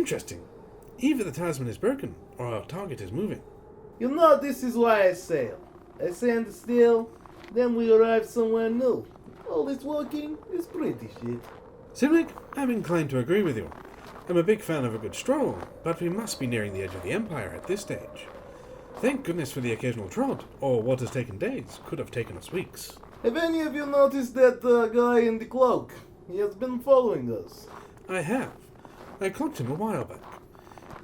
Interesting. Either the talisman is broken, or our target is moving. You know, this is why I sail. I stand still, then we arrive somewhere new. All this walking is pretty shit. Simlic, I'm inclined to agree with you. I'm a big fan of a good stroll, but we must be nearing the edge of the Empire at this stage. Thank goodness for the occasional trot, or what has taken days could have taken us weeks. Have any of you noticed that guy in the cloak? He has been following us. I have. I clocked him a while back.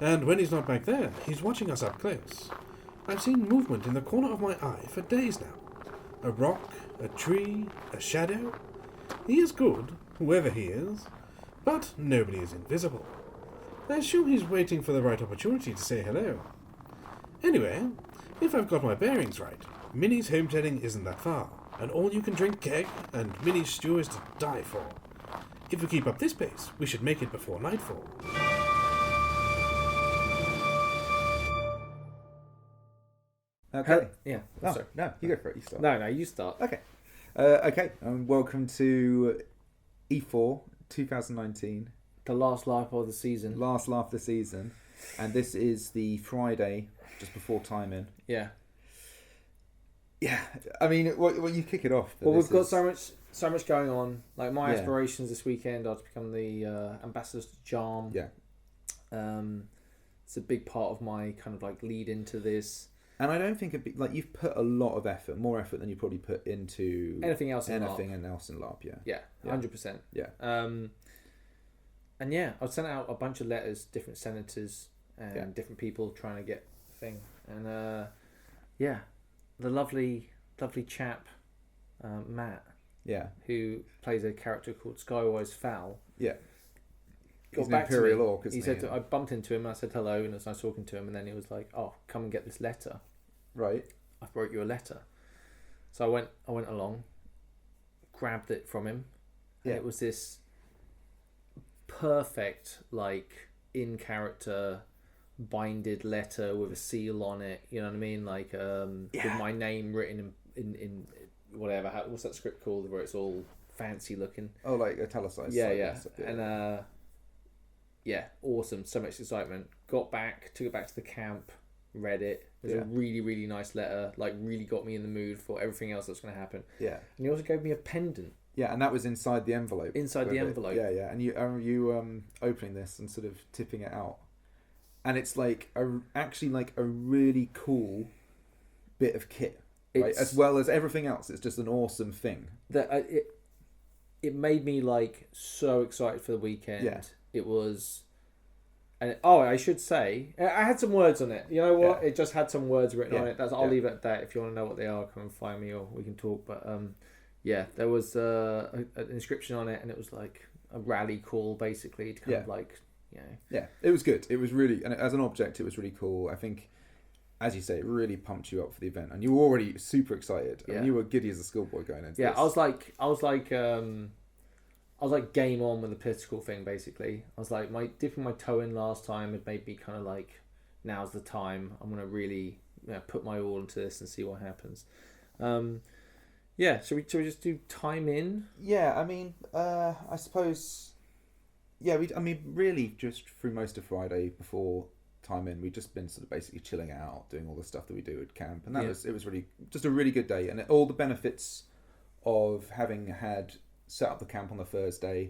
And when he's not back there, he's watching us up close. I've seen movement in the corner of my eye for days now. A rock, a tree, a shadow. He is good, whoever he is, but nobody is invisible. I assume he's waiting for the right opportunity to say hello. Anyway, if I've got my bearings right, Minnie's homesteading isn't that far. An all-you-can-drink keg and Minnie's stew is to die for. If we keep up this pace, we should make it before nightfall. Okay. Yeah. Oh, Sorry. no, you go for it. You start. No, you start. Okay. Okay. Welcome to E4 2019. The last laugh of the season. Last laugh of the season. And this is the Friday just before time in. Yeah. Yeah. I mean, what you kick it off. Well, we've got so much going on. Like my Yeah. aspirations this weekend are to become the ambassadors to Charm. Yeah. It's a big part of my kind of like lead into this. And I don't think like you've put a lot of effort, more effort than you probably put into Anything else in else in LARP. Yeah. Yeah, 100%. Yeah. And yeah, I've sent out a bunch of letters, different senators and different people trying to get a thing. And yeah, the lovely chap, Matt. Yeah. Who plays a character called Skywise Fowl. Yeah. Got He's back an Imperial to me. Orc, isn't he said I bumped into him and I said hello and I was nice talking to him and then he was like, "Oh, come and get this letter." Right. I wrote you a letter. So I went along, grabbed it from him, and it was this perfect, like, in character binded letter with a seal on it. You know what I mean? Like with my name written in whatever. What's that script called? Where it's all fancy looking. Oh, like italicized. Yeah. And yeah, awesome. So much excitement. Got back, took it back to the camp, read it. It was a really, really nice letter. Like, really got me in the mood for everything else that's going to happen. Yeah. And he also gave me a pendant. Yeah, and that was inside the envelope. Inside the envelope. Yeah. And you opening this and sort of tipping it out, and it's like actually like a really cool bit of kit, right? As well as everything else. It's just an awesome thing. That it made me like so excited for the weekend. Yeah. It was, and I should say, I had some words on it. You know what? Yeah. It just had some words written on it. I'll leave it at that. If you want to know what they are, come and find me or we can talk. But yeah, there was an inscription on it, and it was like a rally call, basically, to kind of like, you know. Yeah, it was good. It was really, and as an object, it was really cool. I think, as you say, it really pumped you up for the event, and you were already super excited. Yeah. And you were giddy as a schoolboy going into this. Yeah, I was like game on with the political thing, basically. I was like, dipping my toe in last time had made me kind of like, now's the time. I'm going to really put my all into this and see what happens. Yeah, should we just do time in? Yeah, I mean, I suppose, really just through most of Friday before time in, we've just been sort of basically chilling out, doing all the stuff that we do at camp. And it was really, just a really good day. And all the benefits of having had set up the camp on the Thursday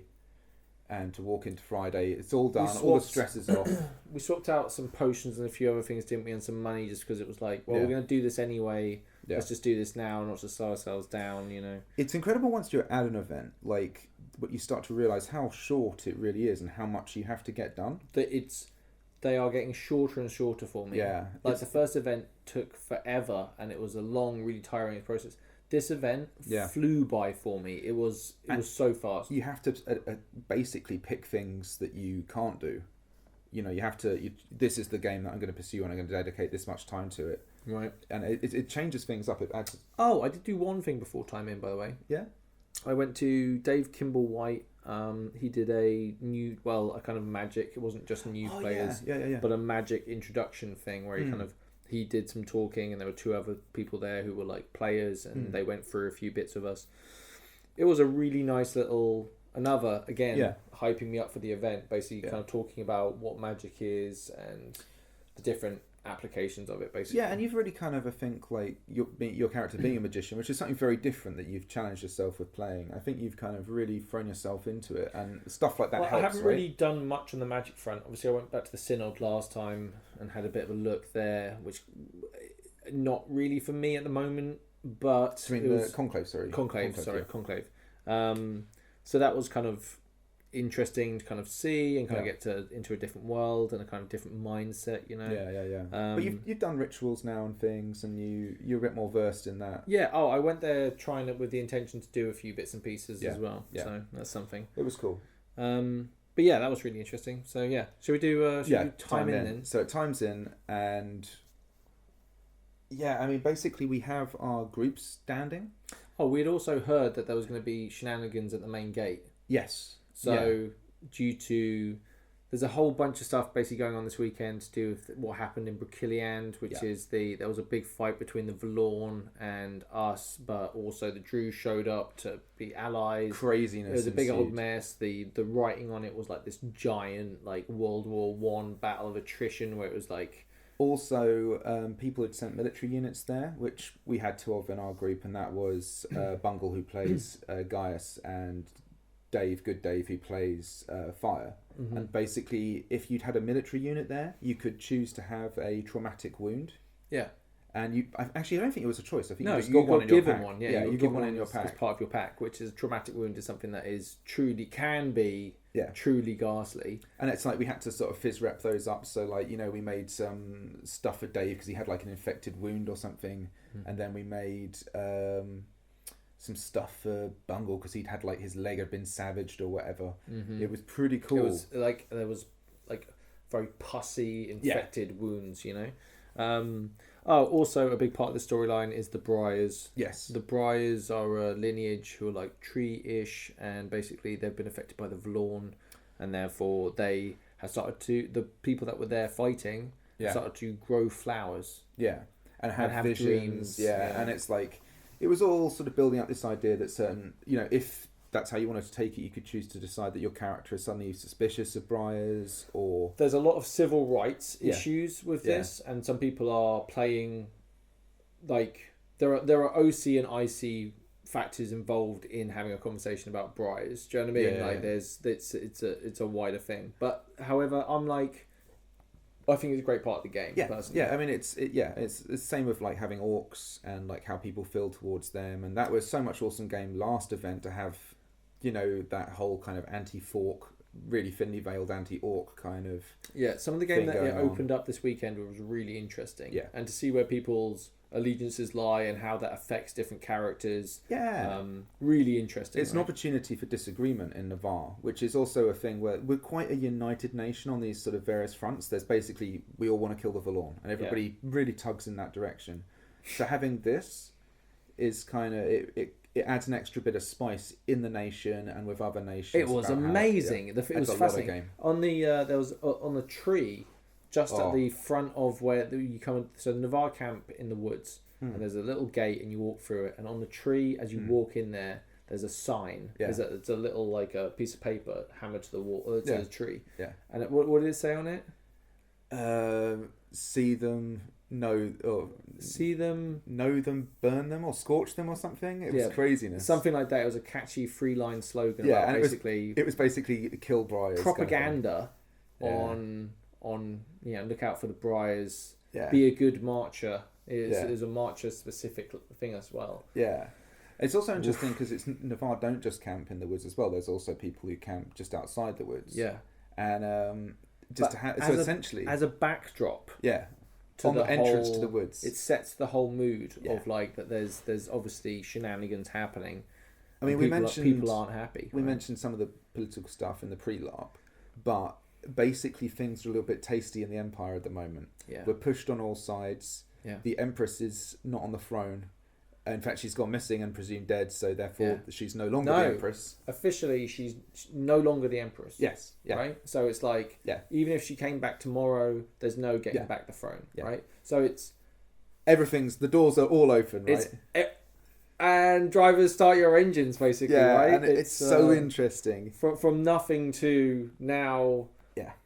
and to walk into Friday, it's all done. All the stress is off. We swapped out some potions and a few other things, didn't we, and some money, just because it was like, well, we're going to do this anyway. Let's just do this now, not to slow ourselves down, you know. It's incredible once you're at an event, like, but you start to realise how short it really is and how much you have to get done. They are getting shorter and shorter for me. Yeah. Like, the first event took forever, and it was a long, really tiring process. This event flew by for me. It was so fast. You have to basically pick things that you can't do. You know, you have to. This is the game that I'm going to pursue, and I'm going to dedicate this much time to it. Right. And it changes things up. It adds. Oh, I did do one thing before time in, by the way. Yeah. I went to Dave Kimball White. He did a kind of magic. It wasn't just new players, but a magic introduction thing where he did some talking, and there were two other people there who were like players, and they went through a few bits with us. It was a really nice little, hyping me up for the event, basically kind of talking about what magic is and the different applications of it, basically. Yeah, and you've really kind of, I think, like your character being a magician, which is something very different that you've challenged yourself with playing. I think you've kind of really thrown yourself into it, and stuff like that helps. I haven't right? really done much on the magic front. Obviously, I went back to the Synod last time and had a bit of a look there, which not really for me at the moment. But I mean, the Conclave, sorry. Conclave. So that was kind of interesting to kind of see and kind of get into a different world and a kind of different mindset, you know. Yeah. But you've done rituals now and things, and you're a bit more versed in that. Yeah. Oh, I went there trying it with the intention to do a few bits and pieces as well. Yeah. So that's something. It was cool. But yeah, that was really interesting. So yeah, should we do time in then? So it times in, and yeah, I mean, basically we have our groups standing. Oh, we'd also heard that there was going to be shenanigans at the main gate. Yes. So due to... There's a whole bunch of stuff basically going on this weekend to do with what happened in Brokilliand, which is there was a big fight between the Valorn and us, but also the Druze showed up to be allies. Craziness. It was a big old mess. The writing on it was like this giant like World War One battle of attrition where it was like... Also, people had sent military units there, which we had 2 of in our group, and that was Bungle, who plays Gaius, and Dave, Good Dave, who plays Fire. Mm-hmm. And basically, if you'd had a military unit there, you could choose to have a traumatic wound. Yeah. And I don't think it was a choice. I think you just got one in your pack. One. Yeah, you got one in your pack. As part of your pack, which is a traumatic wound is something that is can be truly ghastly. And it's like we had to sort of fizz rep those up. So like, you know, we made some stuff for Dave because he had like an infected wound or something. Mm-hmm. And then we made some stuff for Bungle because he'd had like his leg had been savaged or whatever. Mm-hmm. It was pretty cool. It was like there was like very pussy infected wounds, you know. Also a big part of the storyline is the Briars. Yes. The Briars are a lineage who are like tree-ish, and basically they've been affected by the Valorn, and therefore they have started to... The people that were there fighting started to grow flowers. Yeah. And have visions. Dreams. Yeah. And it's like... It was all sort of building up this idea that certain... You know, if that's how you wanted to take it, you could choose to decide that your character is suddenly suspicious of Briars, or... There's a lot of civil rights issues with this, and some people are playing... Like, there are OC and IC factors involved in having a conversation about Briars. Do you know what I mean? Like, it's a wider thing. But, however, I'm like... I think it's a great part of the game, personally. Yeah, I mean, it's the same with like having orcs and like how people feel towards them, and that was so much awesome game last event to have, you know, that whole kind of anti-fork, really thinly veiled anti-orc kind of... Yeah, some of the game that opened up this weekend was really interesting. Yeah. And to see where people's allegiances lie and how that affects different characters. Yeah. Really interesting. It's an opportunity for disagreement in Navarre, which is also a thing where we're quite a united nation on these sort of various fronts. There's basically, we all want to kill the Valorn, and everybody really tugs in that direction. So having this is kind of... It adds an extra bit of spice in the nation and with other nations. It was amazing. It was fascinating. On the there was on the tree just at the front of where you come. So the Navarre camp in the woods, and there's a little gate, and you walk through it. And on the tree, as you walk in there, there's a sign. Yeah. It's a little like a piece of paper hammered to the wall to the tree. Yeah. And what did it say on it? See them. See them, know them, burn them, or scorch them, or something. It was craziness. Something like that. It was a catchy 3-line slogan. Yeah, and basically it was basically kill Briars. Propaganda on look out for the Briars. Yeah. Be a good marcher. It is a marcher specific thing as well. Yeah. It's also interesting because it's Navarre don't just camp in the woods as well. There's also people who camp just outside the woods. Yeah. And essentially as a backdrop. Yeah. On the entrance to the woods, it sets the whole mood of like that. There's obviously shenanigans happening. I mean, people aren't happy. We mentioned some of the political stuff in the pre-LARP, but basically things are a little bit tasty in the Empire at the moment. Yeah, we're pushed on all sides. Yeah, the Empress is not on the throne. In fact, she's gone missing and presumed dead, so therefore she's no longer the Empress. Officially, she's no longer the Empress. Yes. Yeah. Right? So it's like, even if she came back tomorrow, there's no getting back the throne, right? So it's... the doors are all open, right? and drivers start your engines, basically, right? And it's so interesting. From nothing to now,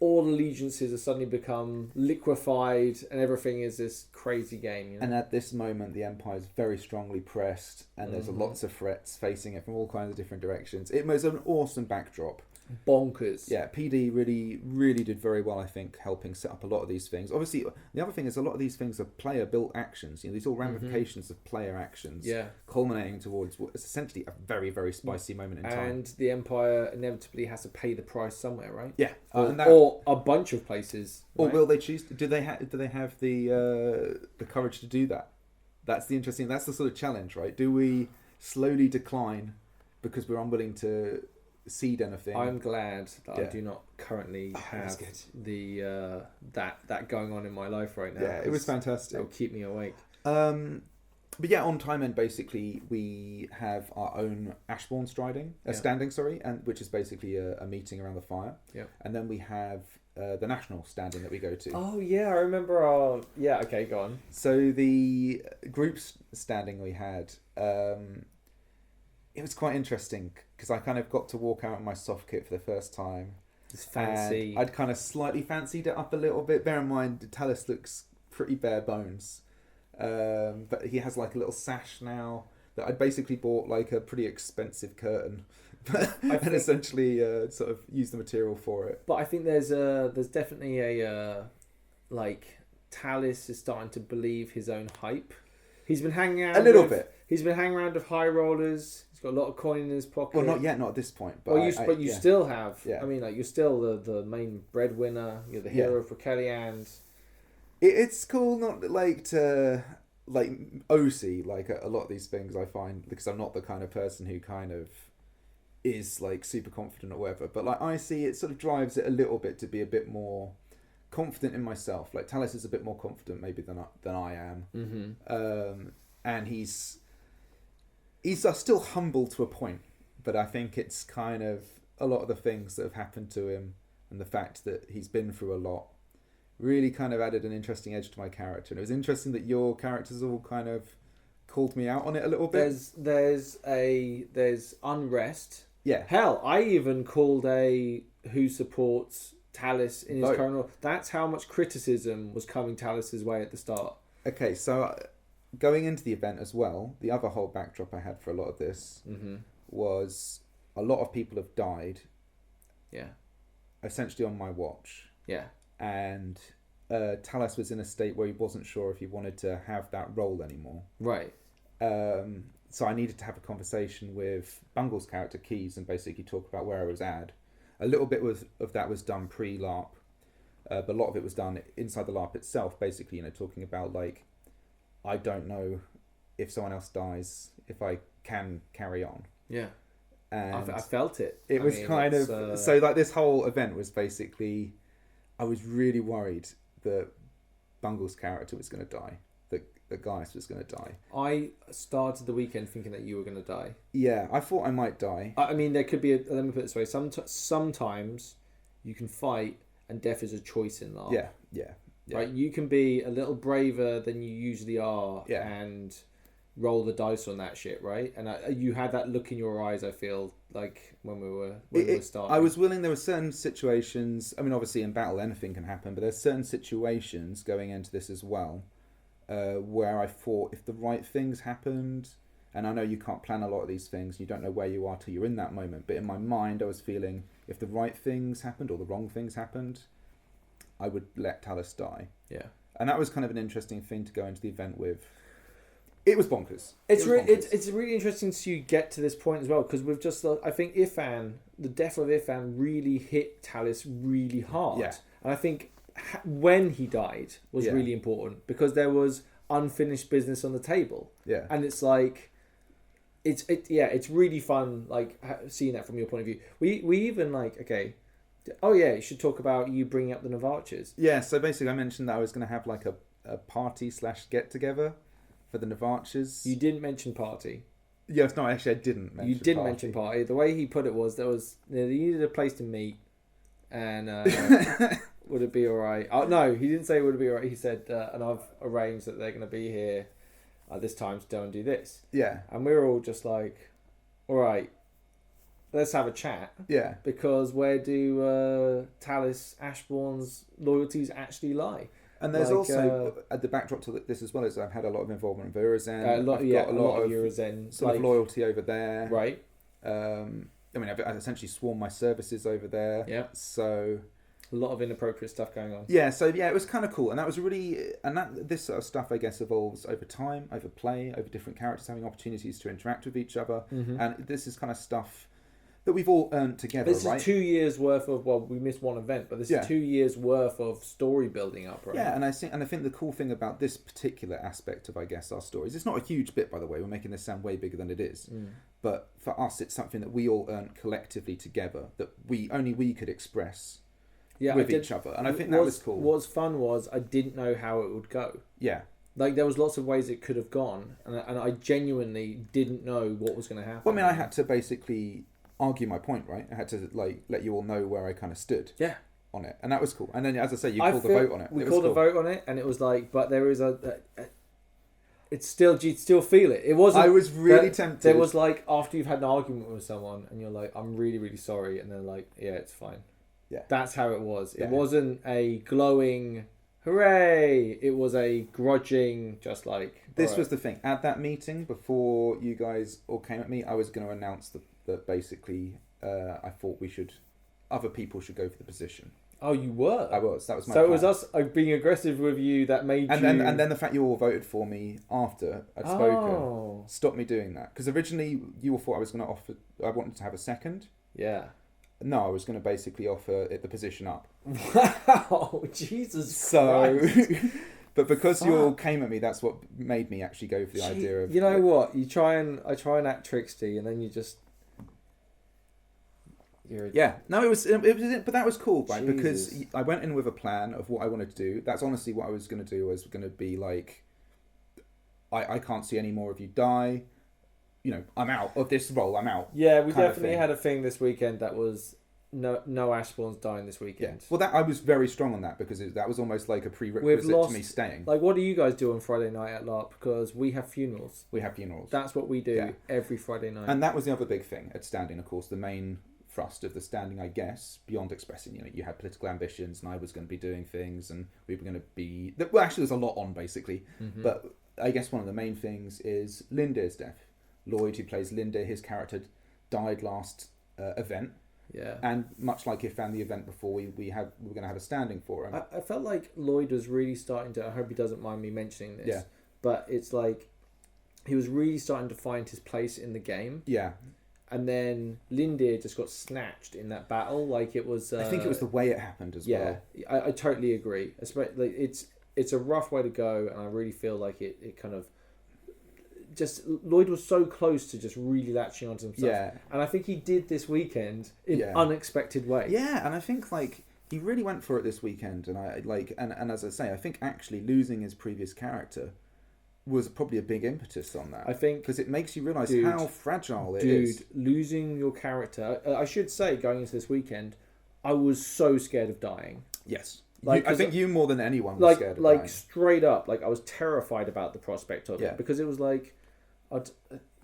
all allegiances have suddenly become liquefied, and everything is this crazy game. You know? And at this moment, the Empire is very strongly pressed, and there's lots of threats facing it from all kinds of different directions. It was an awesome backdrop. Bonkers. Yeah, PD really did very well, I think, helping set up a lot of these things. Obviously, the other thing is a lot of these things are player-built actions. You know, these are all ramifications of player actions, culminating towards what is essentially a very, very spicy moment in time. And the Empire inevitably has to pay the price somewhere, right? Yeah, or a bunch of places. Or right? will they choose? Do they have the courage to do that? That's the interesting. That's the sort of challenge, right? Do we slowly decline because we're unwilling to cede anything? I'm glad that I do not currently have the that going on in my life right now. Yeah, it was fantastic. It'll keep me awake. But yeah, on Time End, basically, we have our own Ashbourne standing, and which is basically a meeting around the fire. Yeah. And then we have the national standing that we go to. Oh yeah, I remember our. Yeah, okay, go on. So the groups standing we had, it was quite interesting because I kind of got to walk out in my soft kit for the first time. It's fancy. And I'd kind of slightly fancied it up a little bit. Bear in mind, Talis looks pretty bare bones. But he has like a little sash now that I'd basically bought like a pretty expensive curtain and essentially sort of used the material for it. But I think there's definitely a like Talis is starting to believe his own hype. He's been hanging out a little bit. He's been hanging around with high rollers. He's got a lot of coin in his pocket. Well, not yet, not at this point. But well, you still have. Yeah. I mean, like you're still the main breadwinner. You're the hero of Raqueliand. It's cool not like to like OC like a lot of these things I find, because I'm not the kind of person who kind of is like super confident or whatever, but like I see it sort of drives it a little bit to be a bit more confident in myself. Like Talis is a bit more confident maybe than I am. And he's still humble to a point, but I think it's kind of a lot of the things that have happened to him and the fact that he's been through a lot really kind of added an interesting edge to my character. And it was interesting that your characters all kind of called me out on it a little bit. There's unrest. Yeah. Hell, I even called who supports Talis in his current role. That's how much criticism was coming Talis's way at the start. Okay, so going into the event as well, the other whole backdrop I had for a lot of this was a lot of people have died. Yeah. Essentially on my watch. Yeah. And Talis was in a state where he wasn't sure if he wanted to have that role anymore. Right. So I needed to have a conversation with Bungle's character, Keys, and basically talk about where I was at. A little bit of that was done pre-LARP, but a lot of it was done inside the LARP itself, basically, talking about, like, I don't know if someone else dies, if I can carry on. Yeah. And I felt it. It was kind of... So, like, this whole event was basically... I was really worried that Bungle's character was going to die, that Gaius was going to die. I started the weekend thinking that you were going to die. Yeah, I thought I might die. I mean, there could be let me put it this way. Sometimes you can fight and death is a choice in life. Yeah. Right? You can be a little braver than you usually are and roll the dice on that shit, right? And you had that look in your eyes, I feel, like when we were starting. I was willing. There were certain situations, I mean, obviously in battle anything can happen, but there's certain situations going into this as well where I thought if the right things happened, and I know you can't plan a lot of these things, you don't know where you are till you're in that moment, but in my mind I was feeling if the right things happened or the wrong things happened, I would let Talis die. Yeah. And that was kind of an interesting thing to go into the event with. It was bonkers. It's really interesting to get to this point as well, because we've just, I think the death of Ifan really hit Talis really hard. Yeah. And I think when he died was really important, because there was unfinished business on the table. Yeah. And it's like, it's really fun, like, seeing that from your point of view. We even, like, okay, oh yeah, you should talk about you bringing up the Navarches. Yeah, so basically I mentioned that I was going to have like a party / get together for the Navarches. You didn't mention party. Yes, no, actually I didn't mention You didn't mention party. The way he put it was, they needed a place to meet, and would it be alright? Oh, no, he didn't say would it be alright. He said, and I've arranged that they're going to be here at this time to go and do this. Yeah. And we were all just like, all right, let's have a chat. Yeah. Because where do Talis Ashbourne's loyalties actually lie? And there's also at the backdrop to this as well is I've had a lot of involvement with Urizen. A lot of Urizen sort of loyalty over there. Right. I mean, I've essentially sworn my services over there. Yeah. So a lot of inappropriate stuff going on. Yeah. So yeah, it was kind of cool, and that was this sort of stuff I guess evolves over time, over play, over different characters having opportunities to interact with each other, and this is kind of stuff that we've all earned together. This right? is 2 years worth of we missed one event, but this is 2 years worth of story building up, right? Yeah, and I think the cool thing about this particular aspect of I guess our stories, it's not a huge bit by the way. We're making this sound way bigger than it is, but for us, it's something that we all earned collectively together that only we could express with each other, and I think that was cool. What's fun was I didn't know how it would go. Yeah. Like, there was lots of ways it could have gone, and I genuinely didn't know what was going to happen. Well, I mean, I had to basically argue my point, right? I had to let you all know where I kind of stood. Yeah. On it, and that was cool. And then, as I say, you called a vote on it. We called a vote on it, and it was like, but there is it's still, you'd still feel it. It wasn't. I was really tempted. There was like, after you've had an argument with someone, and you're like, I'm really, really sorry, and they're like, yeah, it's fine. Yeah. That's how it was. Yeah. It wasn't a glowing hooray. It was a grudging, just like... This was the thing. At that meeting, before you guys all came at me, I was going to announce that basically I thought other people should go for the position. Oh, you were? I was. That was my plan. So it was us being aggressive with you that made you... And then the fact you all voted for me after I'd spoken stopped me doing that. Because originally you all thought I wanted to have a second. Yeah. No, I was going to basically offer it the position up. Wow, Jesus Christ. But because you all came at me, that's what made me actually go for the idea of... You know what? I try and act tricksy, and then you just... Yeah, no, it was, but that was cool, right? Jesus. Because I went in with a plan of what I wanted to do. That's honestly what I was going to do. I was going to be like, I can't see any more of you die. You know, I'm out of this role. I'm out. Yeah, we definitely had a thing this weekend that was no Ashbournes dying this weekend. Yeah. Well, I was very strong on that because that was almost like a prerequisite to me staying. Like, what do you guys do on Friday night at LARP? Because we have funerals. We have funerals. That's what we do every Friday night. And that was the other big thing at standing. Of course, the main thrust of the standing, I guess, beyond expressing, you had political ambitions, and I was going to be doing things, and we were going to be... Well, actually, there's a lot on, basically. Mm-hmm. But I guess one of the main things is Linda's death. Lloyd, who plays Linda, his character died last event. Yeah. And much like Ifan, the event before, we were going to have a standing for him. I felt like Lloyd was really starting to... I hope he doesn't mind me mentioning this. Yeah. But it's like he was really starting to find his place in the game. Yeah. And then Linda just got snatched in that battle. Like, it was... I think it was the way it happened as well. Yeah, I totally agree. Like, it's a rough way to go, and I really feel like it kind of... Just Lloyd was so close to just really latching onto himself. Yeah. And I think he did this weekend in unexpected ways. Yeah, and I think like he really went for it this weekend, and and as I say, I think actually losing his previous character was probably a big impetus on that. I think because it makes you realise how fragile it is. Dude, losing your character. I should say, going into this weekend, I was so scared of dying. Yes. Like, I think you more than anyone was scared of dying. Like straight up, like I was terrified about the prospect of it because it was like,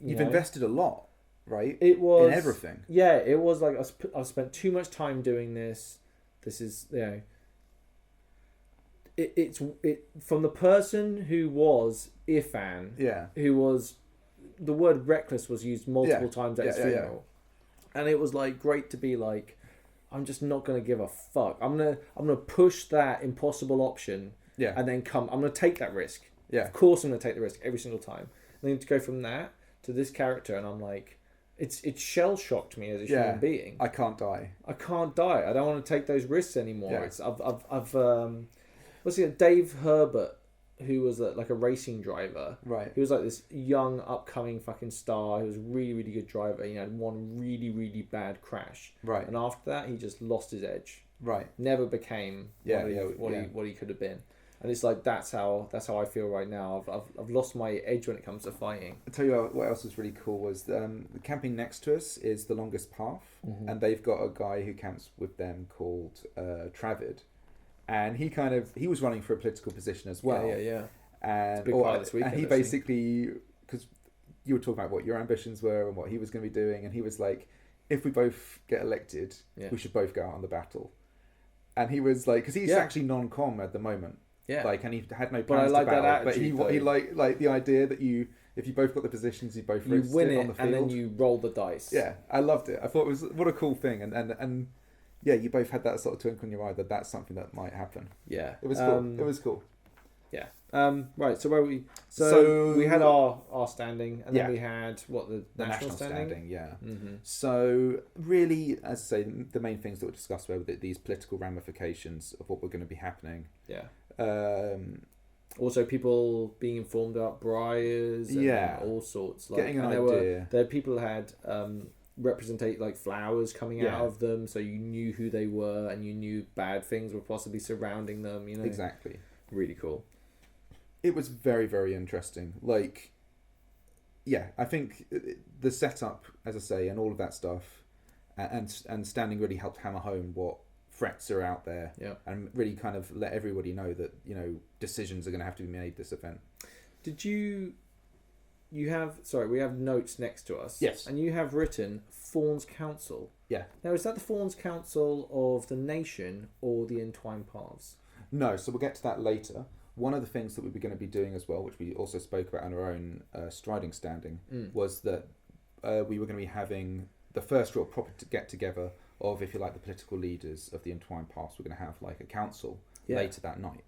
you've invested a lot, right? It was in everything. Yeah, it was like I've spent too much time doing this. This is It's from the person who was Ifan. Yeah. Who was, the word reckless was used multiple times at his funeral, and it was like great to be like, I'm just not gonna give a fuck. I'm gonna push that impossible option. Yeah. And then I'm gonna take that risk. Yeah. Of course I'm gonna take the risk every single time. And then to go from that to this character, and I'm like, it shell shocked me as a human being. I can't die. I can't die. I don't want to take those risks anymore. Yeah. It's I've what's it? Dave Herbert, who was like a racing driver. Right. He was like this young upcoming fucking star. He was a really, really good driver. He had one really, really bad crash. Right. And after that, he just lost his edge. Right. Never became what he could have been. And it's like that's how I feel right now. I've lost my edge when it comes to fighting. I'll tell you what else was really cool was the camping next to us is the longest path, and they've got a guy who camps with them called Travid, and he was running for a political position as well. Yeah. And, big part of this weekend, and he actually. basically, because you were talking about what your ambitions were and what he was going to be doing, and he was like, if we both get elected, we should both go out on the battle. And he was like, because he's actually non-com at the moment. Yeah. Like, and he had no But I plans like to that battle. But attitude, he like the idea that if you both got the positions, you both you roast win it it on the field. and then you roll the dice. Yeah, I loved it. I thought it was what a cool thing, and yeah, you both had that sort of twinkle in your eye that that's something that might happen. Yeah, It was cool. It was cool. Yeah. Right. So where were we? So we had our standing, and then we had the national standing. Yeah. Mm-hmm. So really, as I say, the main things that were discussed were these political ramifications of what were going to be happening. Yeah. Also, people being informed about briars. And all sorts. Like, getting an idea. There were people who had representate like flowers coming out of them, so you knew who they were, and you knew bad things were possibly surrounding them. You know. Exactly. Really cool. It was very, very interesting. Like, yeah, I think the setup, as I say, and all of that stuff, and standing really helped hammer home what threats are out there, and really kind of let everybody know that decisions are going to have to be made this event. Did you have? Sorry, we have notes next to us. Yes, and you have written Fawns Council. Yeah. Now, is that the Fawns Council of the nation or the Entwined Paths? No, so we'll get to that later. One of the things that we were going to be doing as well, which we also spoke about on our own striding standing, was that we were going to be having the first real proper get-together of, if you like, the political leaders of the Entwined Paths. We're going to have like a council later that night.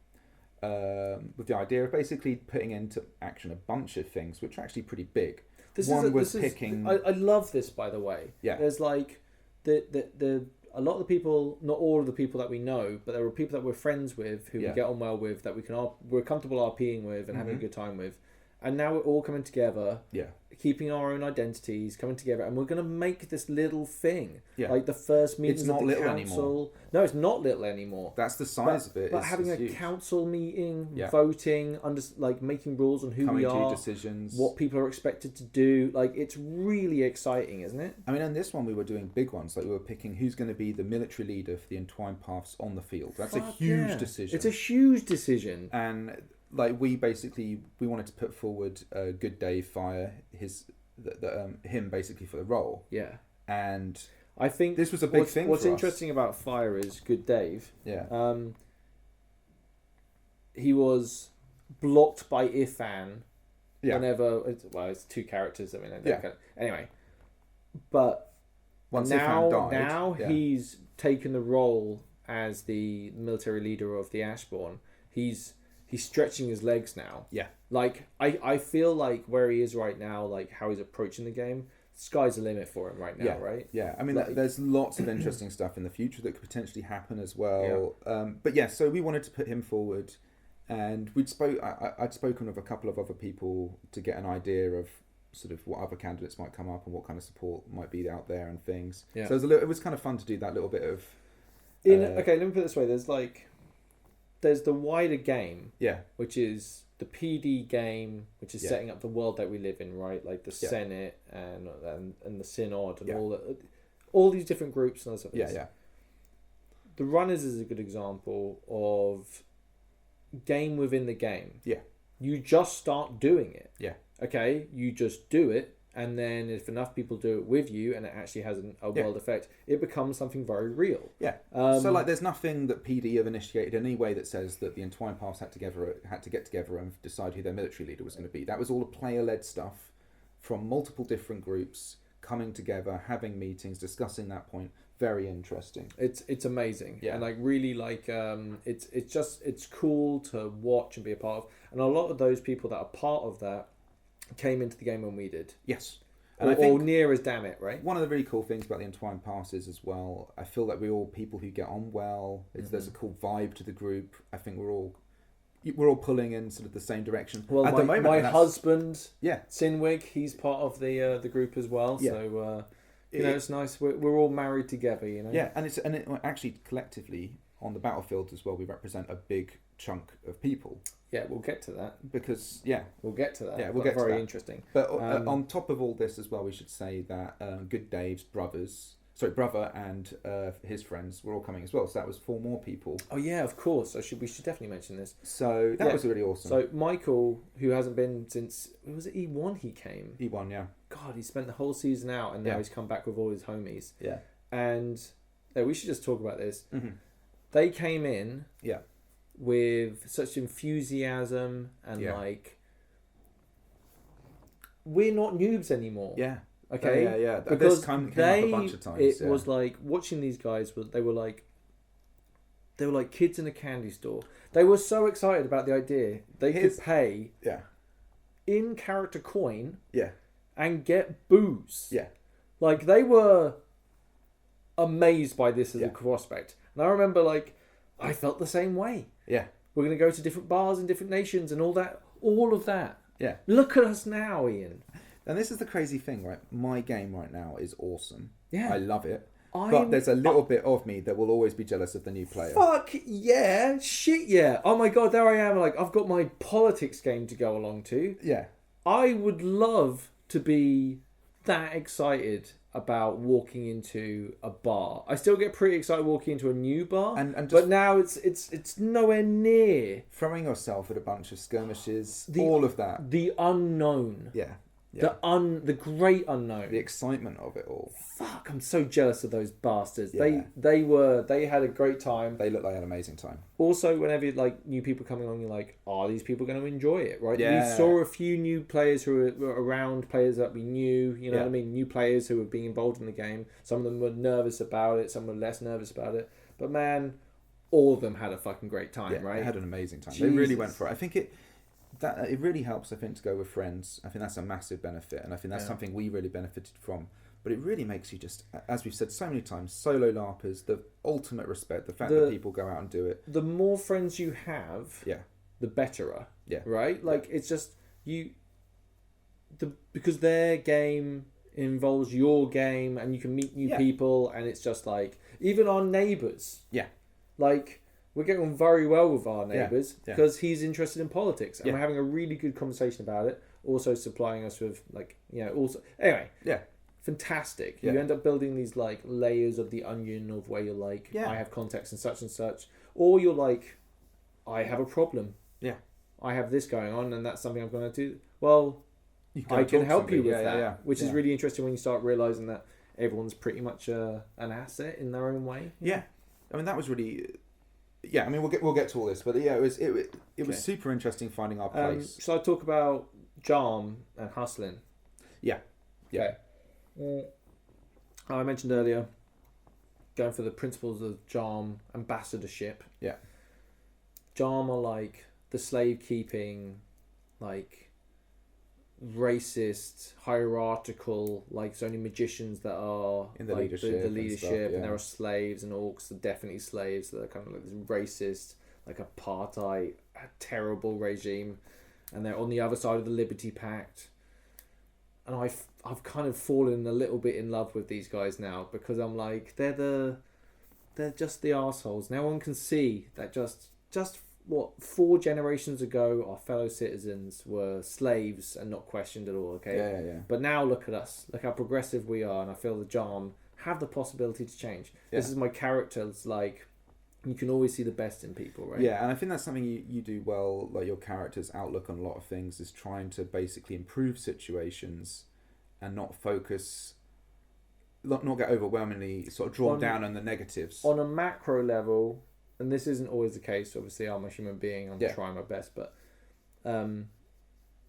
With the idea of basically putting into action a bunch of things, which are actually pretty big. I love this, by the way. Yeah. There's like a lot of the people, not all of the people that we know, but there were people that we're friends with who we get on well with, that we're comfortable RPing with and having a good time with, and now we're all coming together, keeping our own identities, coming together, and we're going to make this little thing, like the first meeting. It's not of the little council. Anymore. No, it's not little anymore. That's the size of it. But having a huge. council meeting, voting, making rules on who coming we are, to decisions, what people are expected to do. Like, it's really exciting, isn't it? I mean, in this one we were doing big ones. Like, we were picking who's going to be the military leader for the Entwined Paths on the field. That's a huge decision. It's a huge decision. And like, we wanted to put forward Good Dave Fire, him basically for the role. Yeah. And I think this was a big thing. What's interesting about Fire is Good Dave. Yeah. He was blocked by Ifan. Yeah. Whenever it's two characters. I mean, anyway, but once now he's taken the role as the military leader of the Ashbourne. He's stretching his legs now. Yeah. Like, I feel like where he is right now, like how he's approaching the game, sky's the limit for him right now, right? Yeah. I mean, there's lots of interesting stuff in the future that could potentially happen as well. Yeah. So we wanted to put him forward, and I'd spoken with a couple of other people to get an idea of sort of what other candidates might come up and what kind of support might be out there and things. Yeah. So it was kind of fun to do that little bit of. Okay, let me put it this way. There's the wider game, which is the PD game, which is setting up the world that we live in, right? Like the Senate and the Synod and all these different groups and all that stuff. The Runners is a good example of game within the game. Yeah. You just start doing it. Yeah. Okay, you just do it, and then if enough people do it with you and it actually has a world effect, it becomes something very real. Yeah. So there's nothing that PD have initiated in any way that says that the Entwined Paths had to get together and decide who their military leader was going to be. That was all player-led stuff from multiple different groups coming together, having meetings, discussing that point. Very interesting. It's amazing. Yeah. And really it's cool to watch and be a part of. And a lot of those people that are part of that came into the game when we did. Yes. And I think near as damn it, right? One of the really cool things about the Entwined Paths is as well, I feel like we're all people who get on well. There's a cool vibe to the group. I think we're all pulling in sort of the same direction. Well, at the moment, my husband, Sinwig, he's part of the group as well. Yeah. So it's nice. We're all married together, you know. Yeah, and it actually collectively on the battlefield as well, we represent a big chunk of people. Yeah, we'll get to that. Because, we'll get to that. Yeah, we'll get to that. Very interesting. But on top of all this as well, we should say that Good Dave's brothers, brother and his friends were all coming as well. So that was 4 more people. Oh yeah, of course. We should definitely mention this. So that was really awesome. So Michael, who hasn't been since, was it E1 he came? E1, yeah. God, he spent the whole season out, and now he's come back with all his homies. Yeah. And we should just talk about this. Mm-hmm. They came in Yeah. with such enthusiasm and we're not noobs anymore. Yeah. Okay. Yeah. Because this came up a bunch of times. It was like watching these guys. They were like kids in a candy store. They were so excited about the idea they could pay in character coin and get booze. Yeah. Like they were amazed by this as a prospect. And I remember I felt the same way. Yeah. We're going to go to different bars in different nations and all of that. Yeah. Look at us now, Ian. And this is the crazy thing, right? My game right now is awesome. Yeah. I love it. But there's a little bit of me that will always be jealous of the new player. Fuck yeah. Shit yeah. Oh my God, there I am. I've got my politics game to go along to. Yeah. I would love to be that excited about walking into a bar. I still get pretty excited walking into a new bar, but now it's nowhere near throwing yourself at a bunch of skirmishes, all of that, the unknown, the great unknown, the excitement of it all. Fuck, I'm so jealous of those bastards. Yeah. They had a great time. They look like an amazing time. Also, whenever new people coming on, you're like, are these people going to enjoy it? Right? Yeah. We saw a few new players who were around, players that we knew. You know what I mean? New players who were being involved in the game. Some of them were nervous about it. Some were less nervous about it. But man, all of them had a fucking great time. Right? They had an amazing time. Jesus. They really went for it. I think it really helps. I think to go with friends. I think that's a massive benefit, and I think that's something we really benefited from. But it really makes you just, as we've said so many times, solo LARPers, the ultimate respect, the fact that people go out and do it. The more friends you have, the betterer. Yeah. Right? It's just because their game involves your game and you can meet new people, and it's just even our neighbours. Yeah. We're getting on very well with our neighbours because he's interested in politics and we're having a really good conversation about it. Also supplying us with anyway. Yeah. Fantastic. You end up building these layers of the onion of where you're I have context and such, or you're I have a problem. Yeah, I have this going on, and that's something I'm going to do. Well, I can help you with that, which is really interesting when you start realizing that everyone's pretty much an asset in their own way. Yeah, I mean that was really. Yeah, I mean we'll get to all this, but it was super interesting finding our place. So I talk about Jarm and hustling. Yeah. Yeah. Okay. I mentioned earlier going for the principles of Jarm ambassadorship. Yeah. Jarm are the slave keeping, racist, hierarchical, it's only magicians that are in the leadership, and stuff, and there are slaves and orcs, are definitely slaves that are kind of this racist, apartheid, a terrible regime, and they're on the other side of the Liberty Pact. And I've kind of fallen a little bit in love with these guys now because I'm they're just the arseholes. Now one can see that just 4 generations ago our fellow citizens were slaves and not questioned at all. Okay. Yeah. But now look at us. Look how progressive we are, and I feel the Jarm have the possibility to change. Yeah. This is my characters. You can always see the best in people, right? Yeah, and I think that's something you do well, your character's outlook on a lot of things is trying to basically improve situations and not get overwhelmingly sort of drawn down on the negatives. On a macro level, and this isn't always the case, obviously I'm a human being, I'm trying my best, but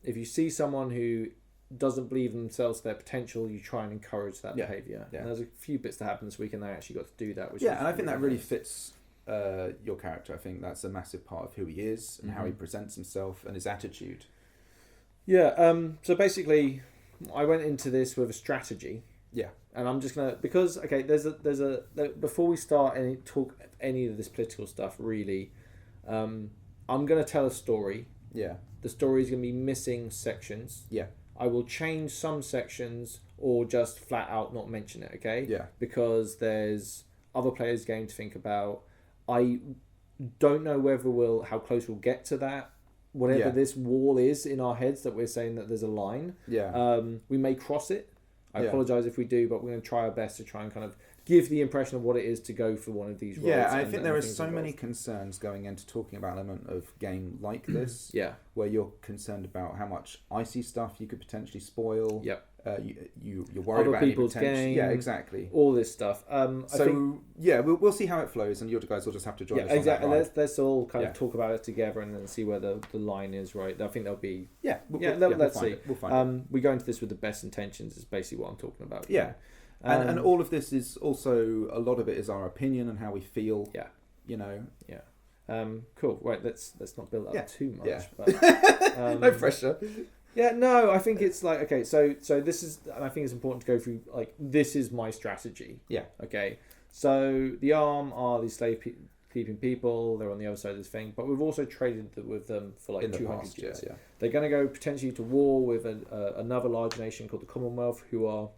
if you see someone who doesn't believe in themselves, their potential, you try and encourage that behaviour. Yeah. And there's a few bits that happened this week and I actually got to do that. Which and I think that really fits your character. I think that's a massive part of who he is and how he presents himself and his attitude. Yeah. So basically, I went into this with a strategy. Yeah. And I'm just gonna before we start talk any of this political stuff, really, I'm gonna tell a story. Yeah. The story is gonna be missing sections. Yeah. I will change some sections or just flat out not mention it. Okay. Yeah. Because there's other players' game to think about. I don't know how close we'll get to that. Whatever this wall is in our heads that we're saying that there's a line. Yeah. We may cross it. I apologise if we do, but we're going to try our best to try and kind of give the impression of what it is to go for one of these roles. Yeah, I think and there are things so many involved. concerns going into talking about an element of game like this. Yeah. Where you're concerned about how much icy stuff you could potentially spoil. Yep. You're worried Other about any people's potential. games. Yeah, exactly. All this stuff. I think, we'll see how it flows, and you guys will just have to join us. yeah, exactly. On that ride. Let's all kind of talk about it together and then see where the line is. Right. I think there'll be. Let's Let's see. We'll find it. We go into this with the best intentions. Is basically what I'm talking about. Yeah. And all of this is also, a lot of it is our opinion and how we feel. Yeah. You know. Yeah. Cool. Right. Let's not build up too much. Yeah. But, No pressure. Yeah. No. I think it's like, okay. So this is, and I think it's important to go through. Like, this is my strategy. Yeah. Okay. So the Arm are these keeping people. They're on the other side of this thing, but we've also traded with them for like In the 200 past, years. yeah. They're going to go potentially to war with another large nation called the Commonwealth, who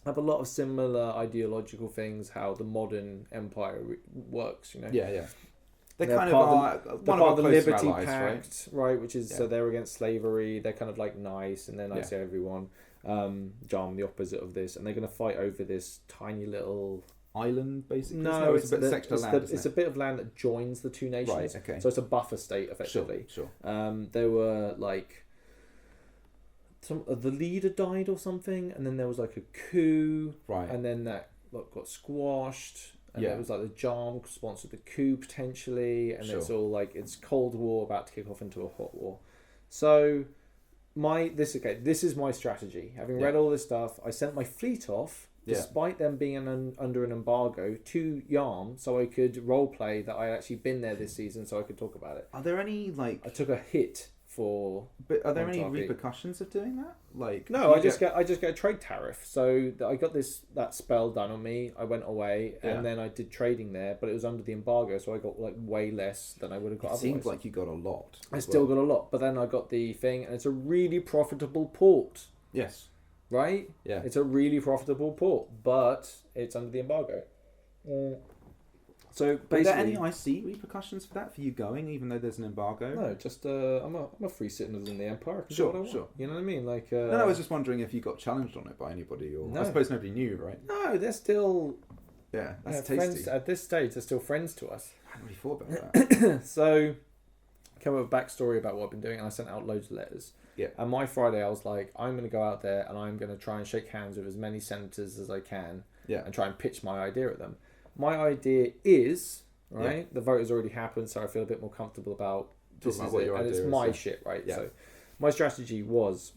have a lot of similar ideological things. How the modern empire works, you know. Yeah. They're They're kind part of they're one part of of our the closer Liberty allies, Pact, right? Which is, Yeah. so they're against slavery. They're kind of like nice, and they're nice to everyone. Jarm, the opposite of this, and they're going to fight over this tiny little island, basically. No, it's a bit section of land. it's a bit of land that joins the two nations. Right, okay. So it's a buffer state, effectively. Sure. There were like the leader died or something, and then there was like a coup, Right. and then that got squashed. And Yeah. it was like the Jarm sponsored the coup potentially, and it's Sure. all like it's Cold War about to kick off into a hot war. So this is my strategy. Having read all this stuff, I sent my fleet off, despite them being under an embargo, to Yarm, so I could roleplay that I had actually been there this season, so I could talk about it. Are there any like? I took a hit for. But are there on any Target. repercussions of doing that? Like No, I just get a trade tariff. So I got that spell done on me. I went away and then I did trading there, but it was under the embargo, so I got like way less than I would have got. It seems otherwise. like you got a lot. I still got a lot, but then I got the thing, and it's a really profitable port, Yes. right? Yeah. It's a really profitable port, but it's under the embargo. So Are basically, there any IC repercussions for that, for you going, even though there's an embargo? no, just I'm a free citizen in the empire. I can do Sure, what I want. sure. You know what I mean? Like No, I was just wondering if you got challenged on it by anybody, or No. I suppose nobody knew, right? no, they're still Yeah, that's tasty. friends at this stage. They're still friends to us. I hadn't really thought about that. So, I came up with a backstory about what I've been doing, and I sent out loads of letters. Yeah. And my Friday, I was like, I'm going to go out there and I'm going to try and shake hands with as many senators as I can, Yeah. and try and pitch my idea at them. My idea is right. The vote has already happened, so I feel a bit more comfortable about this about is what it, your and it's idea is, my yeah. shit, right? Yeah. So, my strategy was,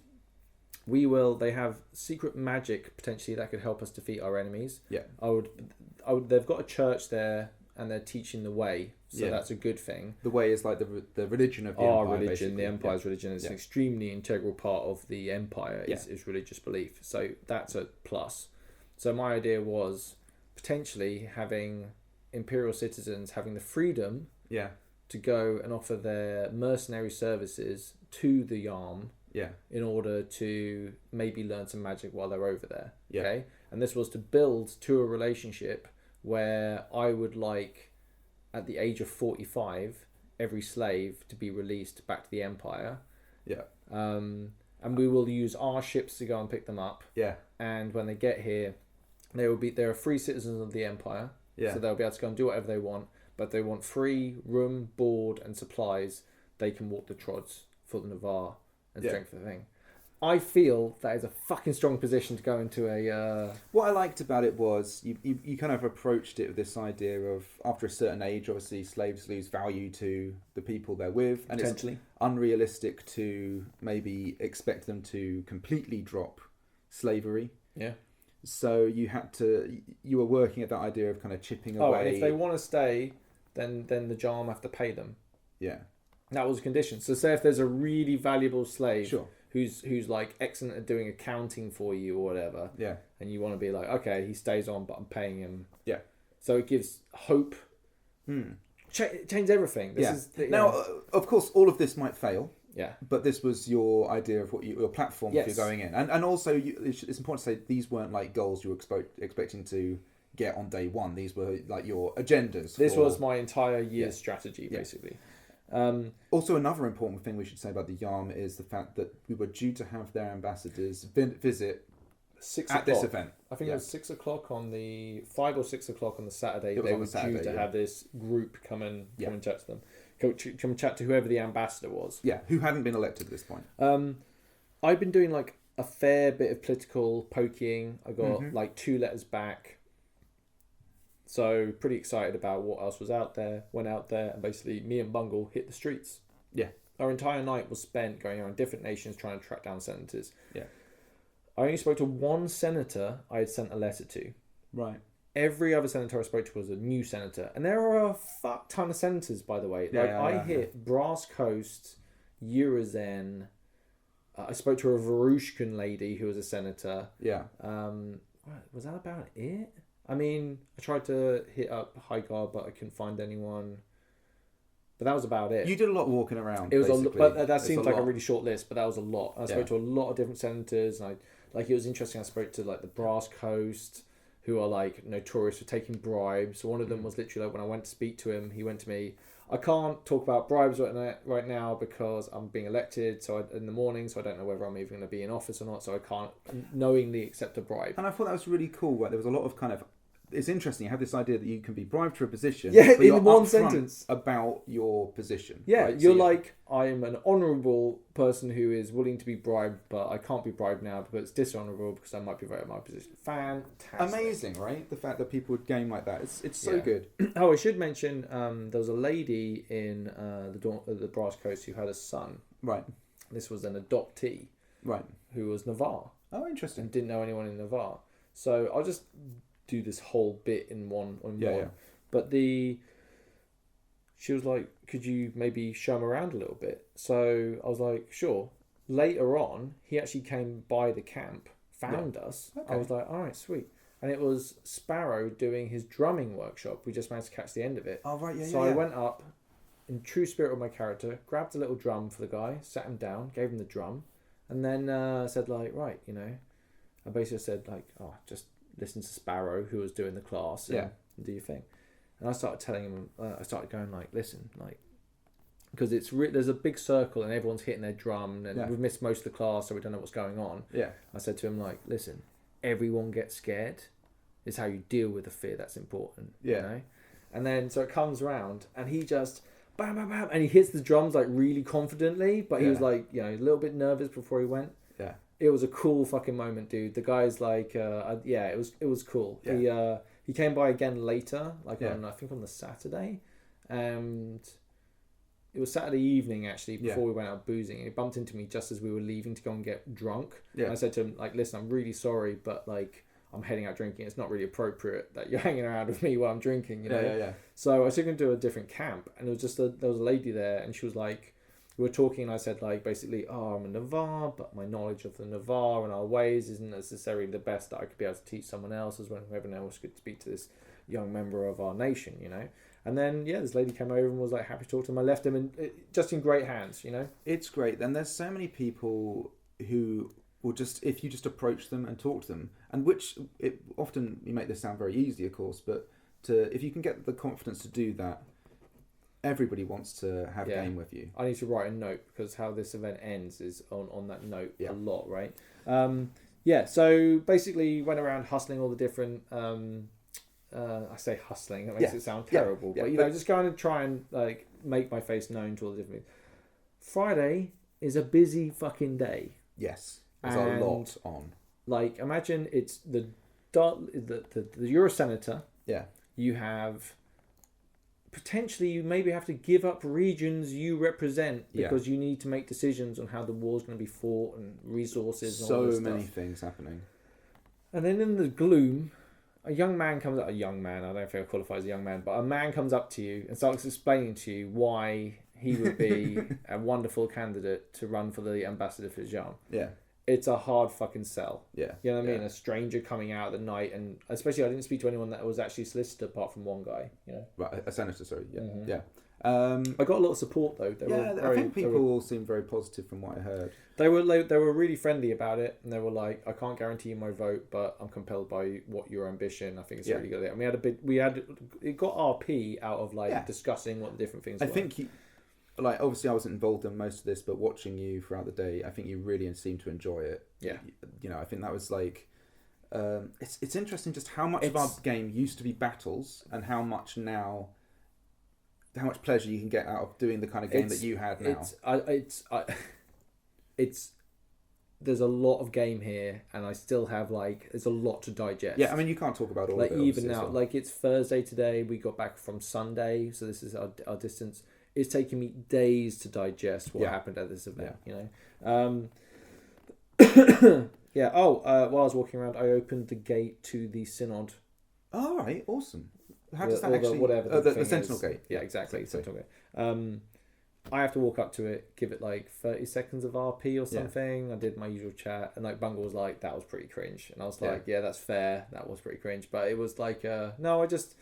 they have secret magic potentially that could help us defeat our enemies. Yeah. I would. They've got a church there, and they're teaching the way, so Yeah. that's a good thing. The way is like the religion of the Our empire, religion, basically. the empire's religion, is an extremely integral part of the empire. Is religious belief, so that's a plus. So my idea was potentially having imperial citizens having the freedom Yeah. to go and offer their mercenary services to the Yarm Yeah. in order to maybe learn some magic while they're over there. Yeah. Okay, and this was to build to a relationship where I would like, at the age of 45, every slave to be released back to the empire. Yeah. And we will use our ships to go and pick them up. Yeah. And when they get here, they're free citizens of the empire. Yeah. So they'll be able to go and do whatever they want. But if they want free room, board, and supplies, they can walk the trods for the Navarre and strength the thing. I feel that is a fucking strong position to go into a... What I liked about it was you kind of approached it with this idea of, after a certain age, obviously slaves lose value to the people they're with, and it's unrealistic to maybe expect them to completely drop slavery. Yeah. So you were working at that idea of kind of chipping away. Oh, and if they want to stay, then the Jarm have to pay them. Yeah. That was a condition. So say if there's a really valuable slave... Sure. Who's like excellent at doing accounting for you or whatever. Yeah. And you want to be like, okay, he stays on, but I'm paying him. Yeah. So it gives hope. Change everything. This is now, of course, all of this might fail. Yeah. But this was your idea of what your platform if you're going in, and also it's important to say these weren't like goals you were expecting to get on day one. These were like your agendas. This was my entire year's strategy, basically. Also, another important thing we should say about the Yarm is the fact that we were due to have their ambassadors visit 6 at o'clock. this event. I think it was 6 o'clock on the 5 or 6 o'clock on the Saturday. It was They on were the Saturday, due to have this group come and chat to them, come and chat to whoever the ambassador was. Yeah, who hadn't been elected at this point. I've been doing like a fair bit of political poking. I got like 2 letters back. So pretty excited about what else was out there. Went out there and basically me and Bungle hit the streets. Yeah. Our entire night was spent going around different nations trying to track down senators. Yeah. I only spoke to one senator I had sent a letter to. Right. Every other senator I spoke to was a new senator. And there are a fuck ton of senators, by the way. I hit Brass Coast, Urizen. I spoke to a Varushkan lady who was a senator. Yeah. Was that about it? I mean, I tried to hit up High Guard, but I couldn't find anyone. But that was about it. You did a lot of walking around. It was basically. but that seems like a really short list. But that was a lot. I spoke to a lot of different senators, and it was interesting. I spoke to like the Brass Coast, who are like notorious for taking bribes. So one of them was literally like when I went to speak to him, he went to me, I can't talk about bribes right now because I'm being elected in the morning, so I don't know whether I'm even going to be in office or not, so I can't knowingly accept a bribe. And I thought that was really cool. Right? There was a lot of kind of... It's interesting. You have this idea that you can be bribed for a position. Yeah, but you're in one upfront sentence. About your position. Yeah, right? you're like, I'm an honourable person who is willing to be bribed, but I can't be bribed now because it's dishonourable because I might be voted my position. Fantastic. Amazing, right? The fact that people would game like that. It's so good. Oh, I should mention, there was a lady in the Brass Coast who had a son. Right. This was an adoptee. Right. Who was Navarre. Oh, interesting. And didn't know anyone in Navarre. So I'll just do this whole bit in one. Yeah. But she was like, could you maybe show him around a little bit? So I was like, sure. Later on, he actually came by the camp, found us. Okay. I was like, all right, sweet. And it was Sparrow doing his drumming workshop. We just managed to catch the end of it. Oh, right, So I went up, in true spirit of my character, grabbed a little drum for the guy, sat him down, gave him the drum, and then said like, right, I basically said like, oh, just listen to Sparrow, who was doing the class, and do your thing. And I started telling him, I started going like, listen, like, because there's a big circle and everyone's hitting their drum and we've missed most of the class, so we don't know what's going on. Yeah. I said to him like, listen, everyone gets scared. It's how you deal with the fear that's important. Yeah. You know? And then so it comes around and he just bam bam bam and he hits the drums like really confidently, but he was like, a little bit nervous before he went. Yeah. It was a cool fucking moment, dude. The guy's like, it was cool. Yeah. He came by again later, on I think on the Saturday, and it was Saturday evening actually before we went out boozing. And he bumped into me just as we were leaving to go and get drunk. Yeah. And I said to him like, listen, I'm really sorry, but like I'm heading out drinking. It's not really appropriate that you're hanging around with me while I'm drinking. You know. Yeah. So I took him to a different camp, and it was just there was a lady there, and she was like. We were talking and I said like basically I'm a Navarre, but my knowledge of the Navarre and our ways isn't necessarily the best that I could be able to teach someone else as when whoever else could speak to this young member of our nation, and then this lady came over and was like happy to talk to him. I left him just in great hands. It's great. And there's so many people who will just, if you just approach them and talk to them, and often you make this sound very easy of course, but if you can get the confidence to do that, everybody wants to have a game with you. I need to write a note because how this event ends is on that note a lot, right? So basically went around hustling all the different... I say hustling, that makes it sound terrible. But, just going to try and like make my face known to all the different... Friday is a busy fucking day. Yes. There's a lot on. Like, imagine it's you're a senator. Yeah. You have... Potentially, you maybe have to give up regions you represent because you need to make decisions on how the war's going to be fought and resources and all this stuff. So many things happening. And then in the gloom, a young man comes up... A young man, I don't know if he'll qualify as a young man, but a man comes up to you and starts explaining to you why he would be a wonderful candidate to run for the ambassador for Jean. Yeah. It's a hard fucking sell. Yeah. You know what I mean? A stranger coming out at the night, and especially I didn't speak to anyone that was actually a solicitor apart from one guy, Right, a senator, sorry. Yeah. Mm-hmm. Yeah. I got a lot of support though. I think people seem very positive from what I heard. They were really friendly about it, and they were like, I can't guarantee you my vote, but I'm compelled by your ambition. I think it's really good. And it got RP out of discussing what the different things were. I think obviously I wasn't involved in most of this, but watching you throughout the day, I think you really seemed to enjoy it. Yeah. I think that was It's interesting just how much of our game used to be battles and how much pleasure you can get out of doing the kind of game that you had now. There's a lot of game here, and I still have there's a lot to digest. Yeah, I mean, you can't talk about all of it. Even now, it's Thursday today. We got back from Sunday, so this is our distance. It's taking me days to digest what happened at this event. Yeah. Yeah. While I was walking around, I opened the gate to the synod. Oh, right, awesome. How does that actually? The Sentinel Gate. Yeah, exactly. Sentinel Gate. I have to walk up to it, give it 30 seconds of RP or something. Yeah. I did my usual chat, and Bungle was like, "That was pretty cringe," and I was like, "Yeah, that's fair. That was pretty cringe." But it was no, I just,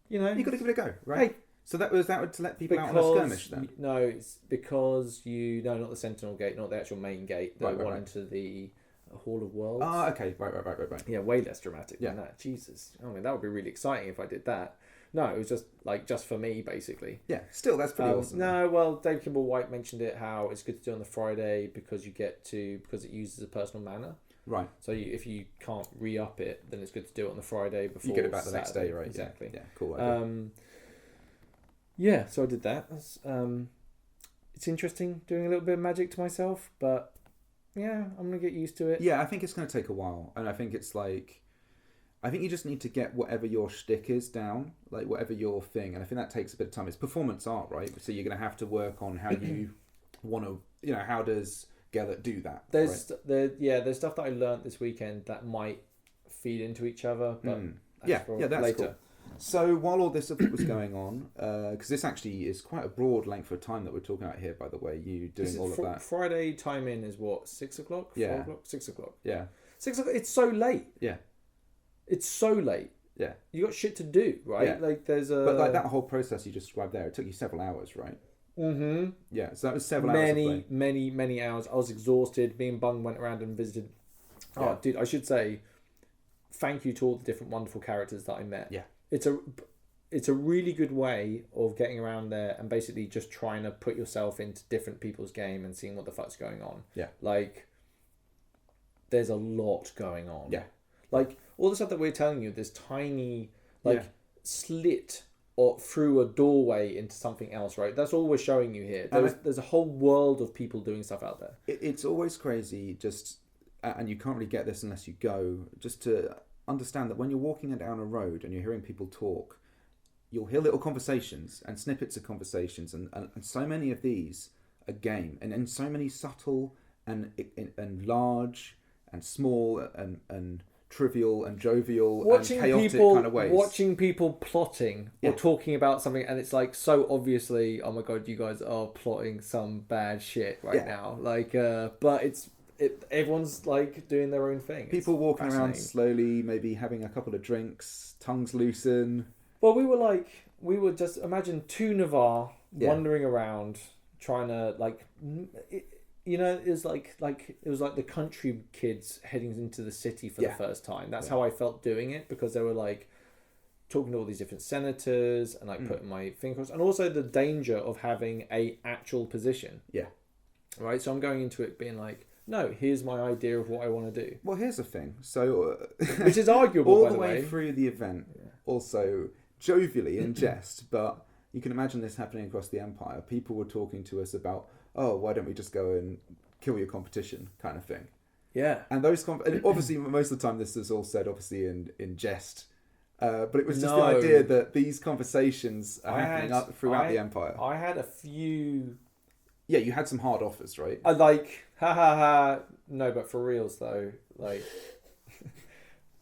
you got to give it a go, right? Hey, so that was to let people out on a skirmish then. No, it's because not the Sentinel Gate, not the actual main gate. The one into the Hall of Worlds. Ah, okay, right. Yeah, way less dramatic than that. Jesus, I mean that would be really exciting if I did that. No, it was just for me, basically. Yeah, still, that's pretty awesome. No, well, Dave Kimball White mentioned it, how it's good to do on the Friday because it uses a personal mana. Right. So if you can't re-up it, then it's good to do it on the Friday before you get it back the Saturday. next day, right? Exactly. Yeah, cool idea. Yeah, so I did that. It's interesting doing a little bit of Magic to myself, but yeah, I'm going to get used to it. Yeah, I think it's going to take a while, and I think it's I think you just need to get whatever your shtick is down, whatever your thing, and I think that takes a bit of time. It's performance art, right? So you're going to have to work on how you want to, how does Gellert do that? There's stuff that I learned this weekend that might feed into each other, but that's later. Cool. So while all this was going on, because this actually is quite a broad length of time that we're talking about here, by the way, you doing all of that. Friday time in is what, 6 o'clock? Yeah. 4 o'clock? 6 o'clock. Yeah. 6 o'clock, it's so late. Yeah. It's so late. Yeah. You got shit to do, right? Yeah. But that whole process you just described there, it took you several hours, right? Mm-hmm. Yeah, so that was several hours. Many hours. I was exhausted. Me and Bung went around and visited. Yeah. Oh, dude, I should say thank you to all the different wonderful characters that I met. Yeah. It's a really good way of getting around there and basically just trying to put yourself into different people's game and seeing what the fuck's going on. Yeah. There's a lot going on. Yeah. All the stuff that we're telling you, this tiny slit or through a doorway into something else, right? That's all we're showing you here. There's a whole world of people doing stuff out there. It's always crazy, and you can't really get this unless you go, just to understand that when you're walking down a road and you're hearing people talk, you'll hear little conversations and snippets of conversations, and so many of these are game, and so many subtle and large and small and trivial and jovial and chaotic kind of ways. Watching people plotting or talking about something, and it's so obviously, oh my god, you guys are plotting some bad shit right now. But everyone's doing their own thing. People walking around slowly, maybe having a couple of drinks, tongues loosen. Well, we were just imagine two Navarre wandering around trying to it was like the country kids heading into the city for the first time. That's how I felt doing it, because they were talking to all these different senators and putting my fingers, and also the danger of having a actual position. Yeah. Right. So I'm going into it being no, here's my idea of what I want to do. Well, here's the thing. So, which is arguable all by the way through the event. Yeah. Also jovially in jest, but you can imagine this happening across the Empire. People were talking to us about, oh, why don't we just go and kill your competition, kind of thing. Yeah. And and obviously, most of the time, this is all said, obviously, in jest. But it was just the idea that these conversations are happening throughout the Empire. I had a few... Yeah, you had some hard offers, right? I ha ha ha. No, but for reals, though,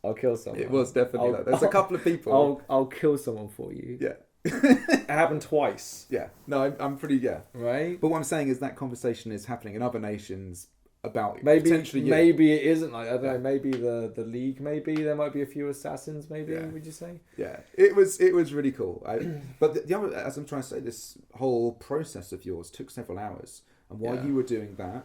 I'll kill someone. It was definitely there's a couple of people. I'll kill someone for you. Yeah. It happened twice. Yeah. No, I'm pretty, Right? But what I'm saying is that conversation is happening in other nations about potentially... Maybe it isn't I don't know, maybe the League, maybe there might be a few assassins, maybe, would you say? Yeah. It was really cool. But the other, as I'm trying to say, this whole process of yours took several hours. And while you were doing that,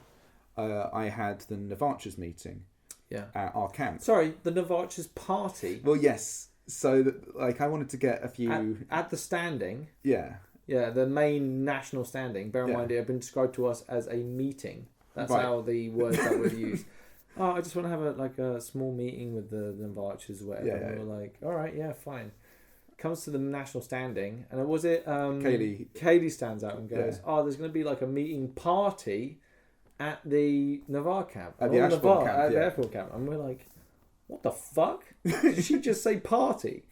I had the Navarchers meeting at our camp. Sorry, the Navarchers party? Well, yes. So, that, I wanted to get a few... At the standing? Yeah. Yeah, the main national standing. Bear in mind, it had been described to us as a meeting. That's how the words that were used. oh, I just want to have a small meeting with the Varchers or whatever. Yeah, And yeah. we were like, all right, yeah, fine. Comes to the national standing, and was it Kaylee. Kaylee stands out and goes, Yeah. oh, there's going to be like a meeting party at the Navarre camp. At And the all Ashbourne camp, at the yeah. Ashbourne camp. And we're like, what the fuck? Did she just say party?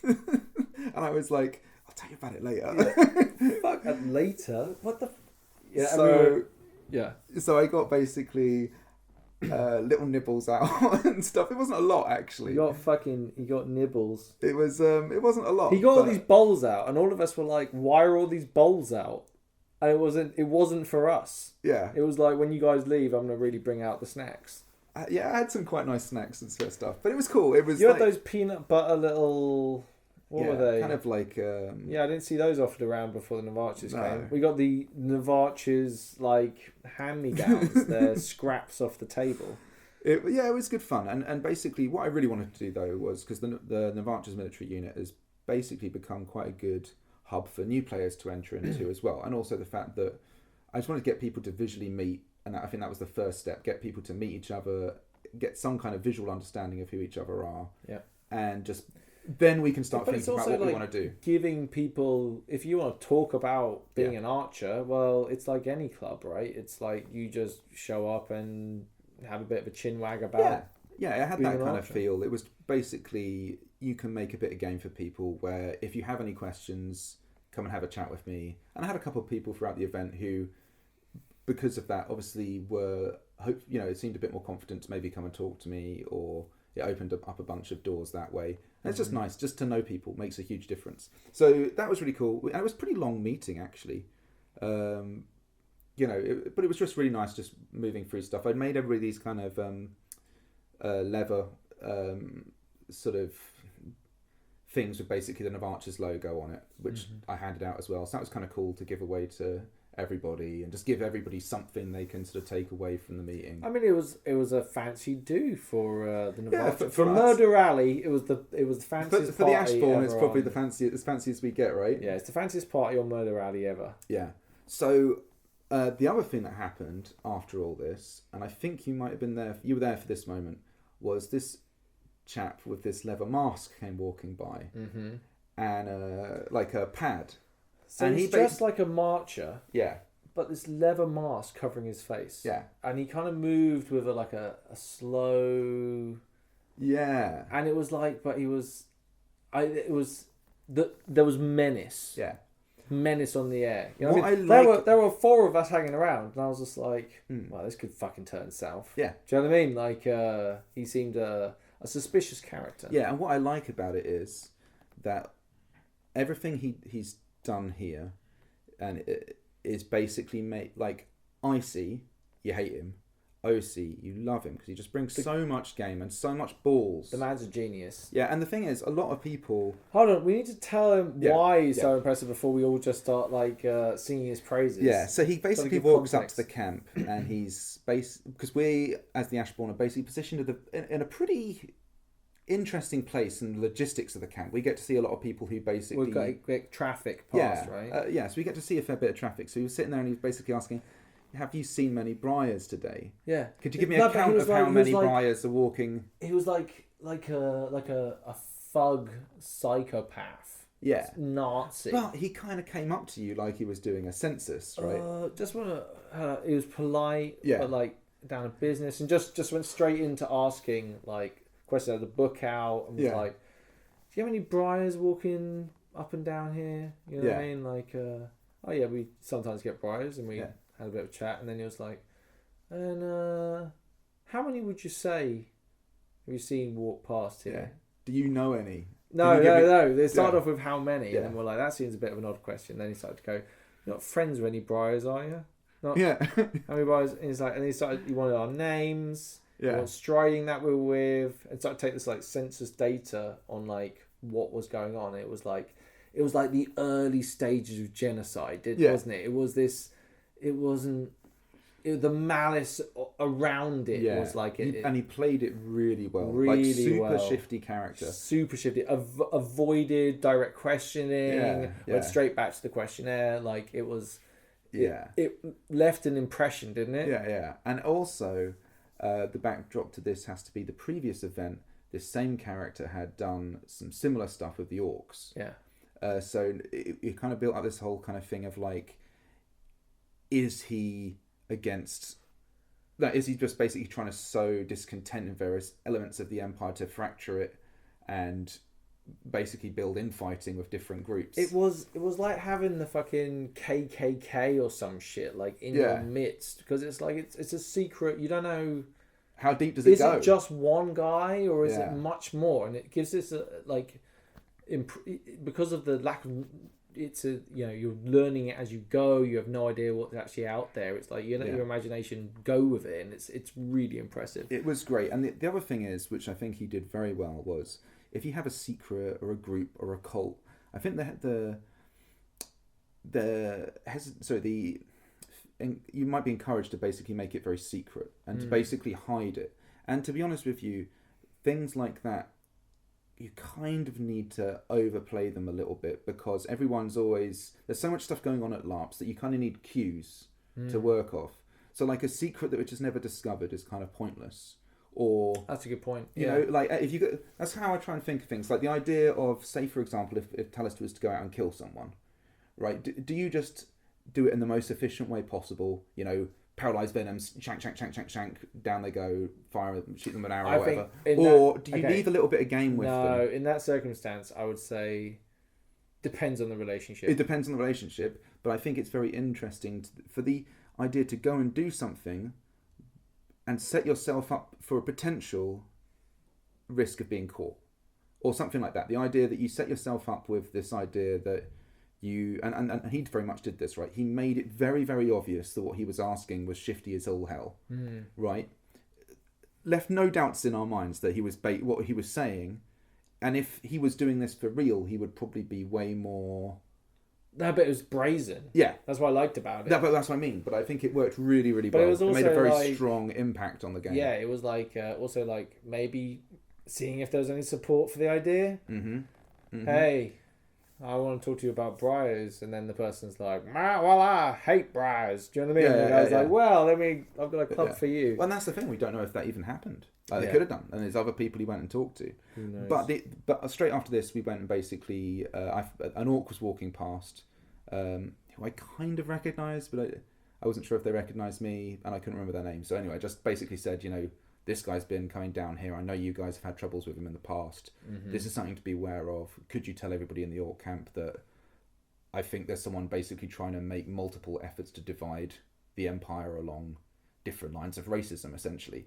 And I was like, I'll tell you about it later. Fuck, later? What the... Yeah, So, yeah. so I got basically little nibbles out and stuff. It wasn't a lot, actually. He got nibbles. It wasn't a lot. He got all but- these bowls out, and all of us were like, "Why are all these bowls out?" And it wasn't for us. Yeah. It was like, when you guys leave, I'm gonna really bring out the snacks. Yeah, I had some quite nice snacks and stuff, but it was cool. It was You like, had those peanut butter little. What yeah, were they? kind of like Yeah, I didn't see those offered around before the Navarches No. came. We got the Navarches like hand-me-downs, their scraps off the table. it was good fun. And basically what I really wanted to do though was, because the Navarch's military unit has basically become quite a good hub for new players to enter into as well, and also the fact that I just wanted to get people to visually meet, and I think that was the first step, get people to meet each other, get some kind of visual understanding of who each other are, Yeah. and just then we can start But it's thinking about also what we like want to do. giving people, if you want to talk about being Yeah. an archer, well, it's like any club, right? It's like you just show up and have a bit of a chin wag about. Yeah, it had being that an kind of archer. feel. It was basically, you can make a bit of game for people where if you have any questions, come and have a chat with me. And I had a couple of people throughout the event who, because of that, obviously it seemed a bit more confident to maybe come and talk to me, or it opened up a bunch of doors that way. And it's just nice, just to know people makes a huge difference. So that was really cool. And it was a pretty long meeting, actually. But it was just really nice just moving through stuff. I'd made everybody these kind of leather sort of things with basically the Navarch's logo on it, which I handed out as well. So that was kind of cool to give away to everybody, and just give everybody something they can sort of take away from the meeting. I mean, it was a fancy do for the Yeah, Navarre. for For us. Murder Alley, it was the fanciest For the party Ashbourne, it's ever probably on- the fanciest we get, right? Yeah, it's the fanciest party on Murder Alley ever. Yeah. So the other thing that happened after all this, and I think you might have been there, you were there for this moment, was this chap with this leather mask came walking by, and like a pad. So And he's he dressed like a marcher, Yeah. but this leather mask covering his face. Yeah. And he kind of moved with a slow, Yeah. and it was like, but there was menace. Yeah. Menace on the air. You know What what I mean? I like- There were four of us hanging around, and I was just like, Mm. well, this could fucking turn south. Yeah. Do you know what I mean? Like, he seemed a suspicious character. Yeah, and what I like about it is that everything he's done here, and it is basically made like Icy, you hate him. OC, you love him because he just brings so much game and so much balls. The man's a genius. Yeah, and the thing is, a lot of people. Hold on, we need to tell him Yeah, why he's so yeah. impressive before we all just start like singing his praises. Yeah, so he basically give walks context. up to the camp, and he's because we, as the Ashbourne, are basically positioned in a pretty interesting place in the logistics of the camp. We get to see a lot of people who basically We've got quick traffic past, right? So we get to see a fair bit of traffic. So he was sitting there and he was basically asking, "Have you seen many briars today? Yeah. Could you give me No, a but he count was of like- how he was many like- briars are walking?" He was like a thug psychopath. Yeah, Nazi. but he kind of came up to you like he was doing a census, right? Just want to. He was polite, Yeah. but like down to business, and just went straight into asking like questions. Had the book out and was Yeah. like, "Do you have any briars walking up and down here?" You know what I Yeah. mean? Like, oh yeah, we sometimes get briars, and we Yeah. had a bit of a chat, and then he was like, "And how many would you say have you seen walk past Yeah. here?" Do you know any? No, Can you give no. They started Yeah. off with how many, Yeah. and then we're like, that seems a bit of an odd question. Then he started to go, "You're not friends with any briars, are you? Not Yeah, how many briars?" And he's like, and he wanted our names, yeah, what striding that we're with, and started to take this like census data on like what was going on. It was like the early stages of genocide, Yeah. wasn't it? It was this. It wasn't. The malice around it yeah. was like and he played it really well, Really like super well. shifty character. super shifty. Avoided direct questioning. Yeah, yeah. Went straight back to the questionnaire. Like it was. Yeah. It left an impression, didn't it? Yeah, and also, the backdrop to this has to be the previous event. This same character had done some similar stuff with the orcs. Yeah. So it kind of built up this whole kind of thing of like, is he against... Like, is he just basically trying to sow discontent in various elements of the Empire to fracture it and basically build infighting with different groups? It was like having the fucking KKK or some shit like in your midst, because it's like it's a secret. You don't know how deep does it go. Is it just one guy or is it much more? And it gives this because of the lack of... It's you're learning it as you go. You have no idea what's actually out there. It's like you let your imagination go with it, and it's really impressive. It was great. And the other thing is, which I think he did very well, was if you have a secret or a group or a cult, I think you might be encouraged to basically make it very secret and to basically hide it. And to be honest with you, things like that, you kind of need to overplay them a little bit, because there's so much stuff going on at LARPs that you kind of need cues to work off. So like a secret that was just never discovered is kind of pointless. Or that's a good point. You know, like if you go, that's how I try and think of things. Like the idea of, say for example, if Talis was to go out and kill someone, right? Do you just do it in the most efficient way possible? You know, paralyze venoms, shank, down they go, fire, shoot them with an arrow, or whatever. Or do you leave a little bit of game with them? No, in that circumstance, I would say depends on the relationship. It depends on the relationship, but I think it's very interesting for the idea to go and do something and set yourself up for a potential risk of being caught, or something like that. The idea that you set yourself up with this idea that you and he very much did this, right? He made it very, very obvious that what he was asking was shifty as all hell, right? Left no doubts in our minds that he was what he was saying, and if he was doing this for real, he would probably be way more... No, but it was brazen. Yeah. That's what I liked about it. Yeah, but that's what I mean. But I think it worked really, really well. It made a very strong impact on the game. Yeah, it was like also like maybe seeing if there was any support for the idea. Hey, I want to talk to you about briars, and then the person's like, well, I hate briars. Do you know what I mean? And I was like, well, I've got a club for you. Well, and that's the thing. We don't know if that even happened. Like, they could have done, and there's other people he went and talked to. Who knows? But straight after this, we went and basically, an orc was walking past, who I kind of recognised, but I wasn't sure if they recognised me, and I couldn't remember their name. So anyway, I just basically said, this guy's been coming down here. I know you guys have had troubles with him in the past. This is something to be aware of. Could you tell everybody in the orc camp that I think there's someone basically trying to make multiple efforts to divide the Empire along different lines of racism, essentially.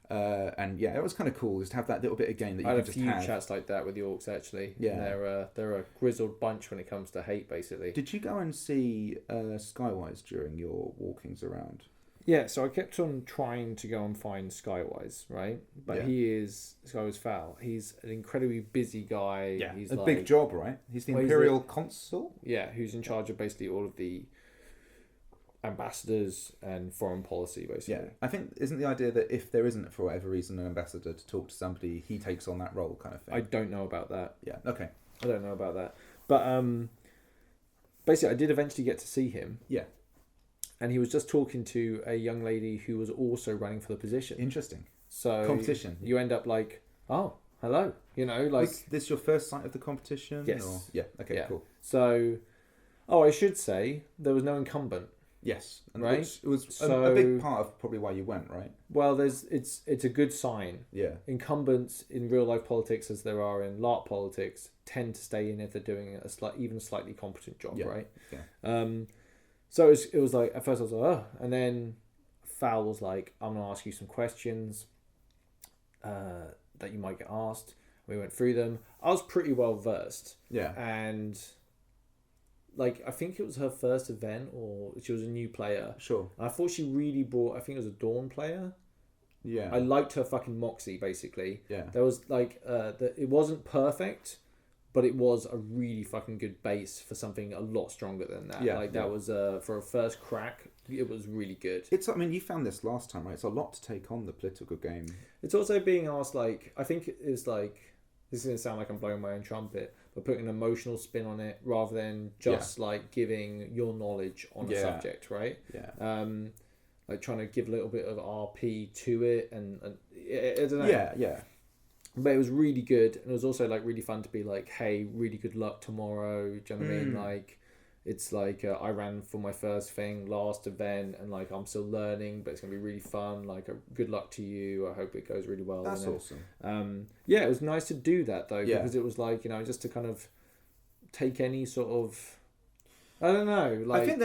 And it was kind of cool just to have that little bit of game that you could just have. I had a few chats like that with the orcs, actually. Yeah. They're a grizzled bunch when it comes to hate, basically. Did you go and see Skywise during your walkings around? Yeah, so I kept on trying to go and find Skywise, right? But Skywise Fowl. He's an incredibly busy guy. Yeah, he's a big job, right? He's the Imperial Consul? Yeah, who's in charge of basically all of the ambassadors and foreign policy, basically. Yeah, I think, isn't the idea that if there isn't, for whatever reason, an ambassador to talk to somebody, he takes on that role kind of thing? I don't know about that. Yeah, okay. I don't know about that. But basically, I did eventually get to see him. Yeah. And he was just talking to a young lady who was also running for the position. Interesting. So competition. You end up like, oh, hello. Was this your first sight of the competition? Yes. Or? Yeah. Okay. Cool. So, I should say there was no incumbent. Yes. And right. Which was a big part of probably why you went, right? Well, it's a good sign. Yeah. Incumbents in real life politics, as there are in LARP politics, tend to stay in if they're doing even a slightly competent job, right? Yeah. So it was like, at first I was like, oh, and then Fowl was like, I'm going to ask you some questions that you might get asked. We went through them. I was pretty well versed. Yeah. And I think it was her first event, or she was a new player. Sure. And I thought she really brought, I think it was a Dawn player. Yeah. I liked her fucking moxie, basically. Yeah. There was it wasn't perfect, but it was a really fucking good base for something a lot stronger than that. Yeah, that was for a first crack, it was really good. You found this last time, right? It's a lot to take on the political game. It's also being asked, I think it is this is going to sound like I'm blowing my own trumpet, but putting an emotional spin on it rather than just giving your knowledge on a subject, right? Yeah. like trying to give a little bit of RP to it, and I don't know. Yeah. But it was really good, and it was also like really fun to be like, hey, really good luck tomorrow. Do you know what I mean? Like, it's like I ran for my first thing last event, and like I'm still learning, but it's gonna be really fun. Like, good luck to you. I hope it goes really well. That's awesome. Yeah, it was nice to do that though, Yeah. because it was like, just to kind of take any sort of, I don't know. Like, I think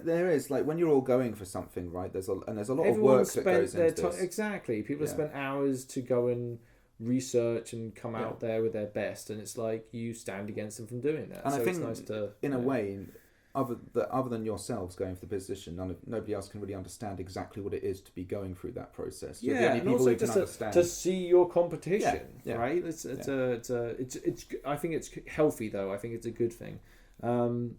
there is like when you're all going for something, right? There's a lot of everyone work that spent goes their into time. this. Exactly, people have Yeah. spent hours to go and research and come out there with their best, and it's like you stand against them from doing that. And so I think, it's nice to, in a way, other than yourselves going for the position, nobody else can really understand exactly what it is to be going through that process. You're the only and people also who can just understand. to see your competition, Yeah. right? It's I think it's healthy though. I think it's a good thing. So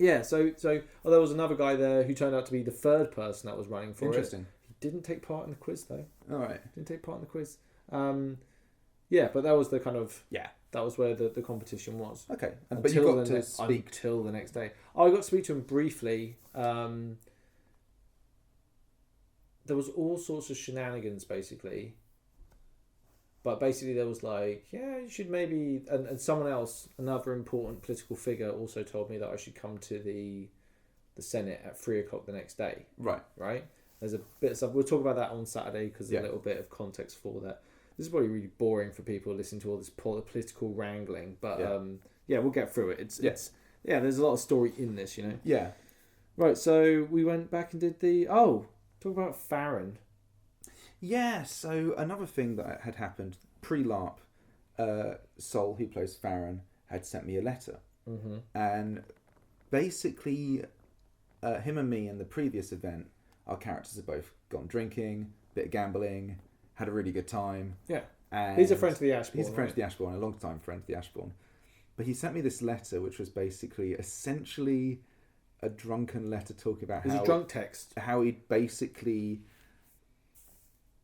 there was another guy there who turned out to be the third person that was running for it. Interesting. He didn't take part in the quiz though. All right. Didn't take part in the quiz. But that was the kind of that was where the competition was. Okay. But you got to speak until the next day. I got to speak to him briefly. There was all sorts of shenanigans basically. But basically there was like, you should maybe, and someone else, another important political figure, also told me that I should come to the Senate at 3:00 the next day. Right? There's a bit of stuff. We'll talk about that on Saturday because there's a little bit of context for that. This is probably really boring for people listening to all this political wrangling, but we'll get through it. It's there's a lot of story in this, Yeah. Right, so we went back and did talk about Farron. Yeah, so another thing that had happened pre-LARP, Sol, who plays Farron, had sent me a letter. Mm-hmm. And basically, him and me in the previous event, our characters have both gone drinking, bit of gambling, had a really good time. Yeah. And he's a friend to the Ashbourne. He's a friend to the Ashbourne, a long-time friend to the Ashbourne. But he sent me this letter, which was basically, essentially, a drunken letter talking about It was a drunk text. How he'd basically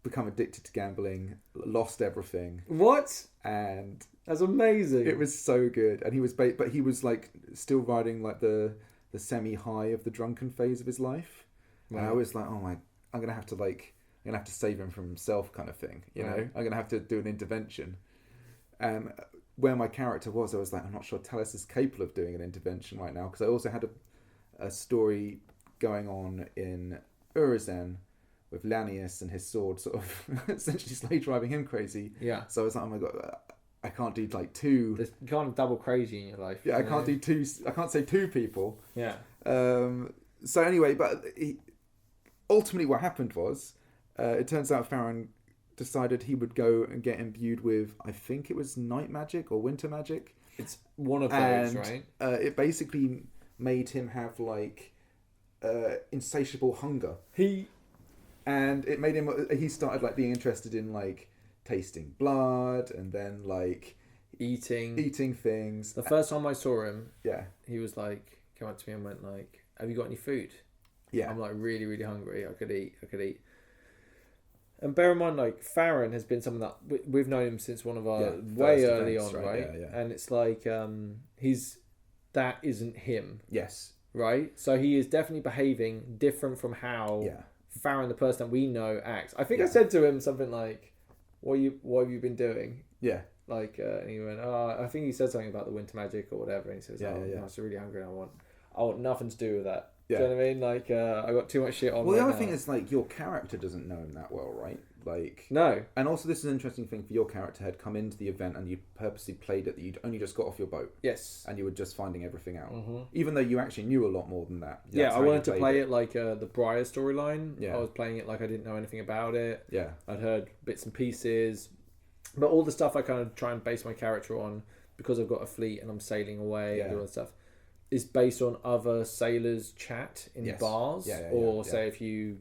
become addicted to gambling, lost everything. What? And that's amazing. It was so good, and he was but he was like still riding like the semi-high of the drunken phase of his life. Right. And I was like, I'm gonna have to save him from himself, kind of thing. You know, I'm gonna have to do an intervention. And where my character was, I was like, I'm not sure Talis is capable of doing an intervention right now, because I also had a story going on in Urizen with Lanius and his sword sort of essentially slave driving him crazy. Yeah. So I was like, oh my god, I can't do like two. You can't double crazy in your life. Yeah, I can't do two. I can't say two people. Yeah. So anyway, but ultimately what happened was, it turns out Farron decided he would go and get imbued with, I think it was night magic or winter magic. It's one of those, right? It basically made him have like insatiable hunger. And it made him. He started like being interested in like tasting blood and then like eating things. The first time I saw him, he was like, came up to me and went like, "Have you got any food?" Yeah, I'm like really, really hungry. I could eat. And bear in mind, like Farron has been someone that we've known him since one of our way early on, right? Yeah. And it's like that isn't him. Yes. Right. So he is definitely behaving different from how Farron, the person that we know, acts. I think I said to him something like, what have you been doing? Yeah. Like, and he went, I think he said something about the winter magic or whatever. And he says, I'm really hungry and I want nothing to do with that. Yeah. Do you know what I mean? Like, I got too much shit on. Well, the right other now. thing is like your character doesn't know him that well, right? Like no. And also, this is an interesting thing for your character had come into the event and you purposely played it that you'd only just got off your boat. Yes. And you were just finding everything out, even though you actually knew a lot more than that. I wanted to play it like the Briar storyline. Yeah. I was playing it like I didn't know anything about it. Yeah. I'd heard bits and pieces, but all the stuff I kind of try and base my character on, because I've got a fleet and I'm sailing away and all that stuff, is based on other sailors' chat in bars, say if you,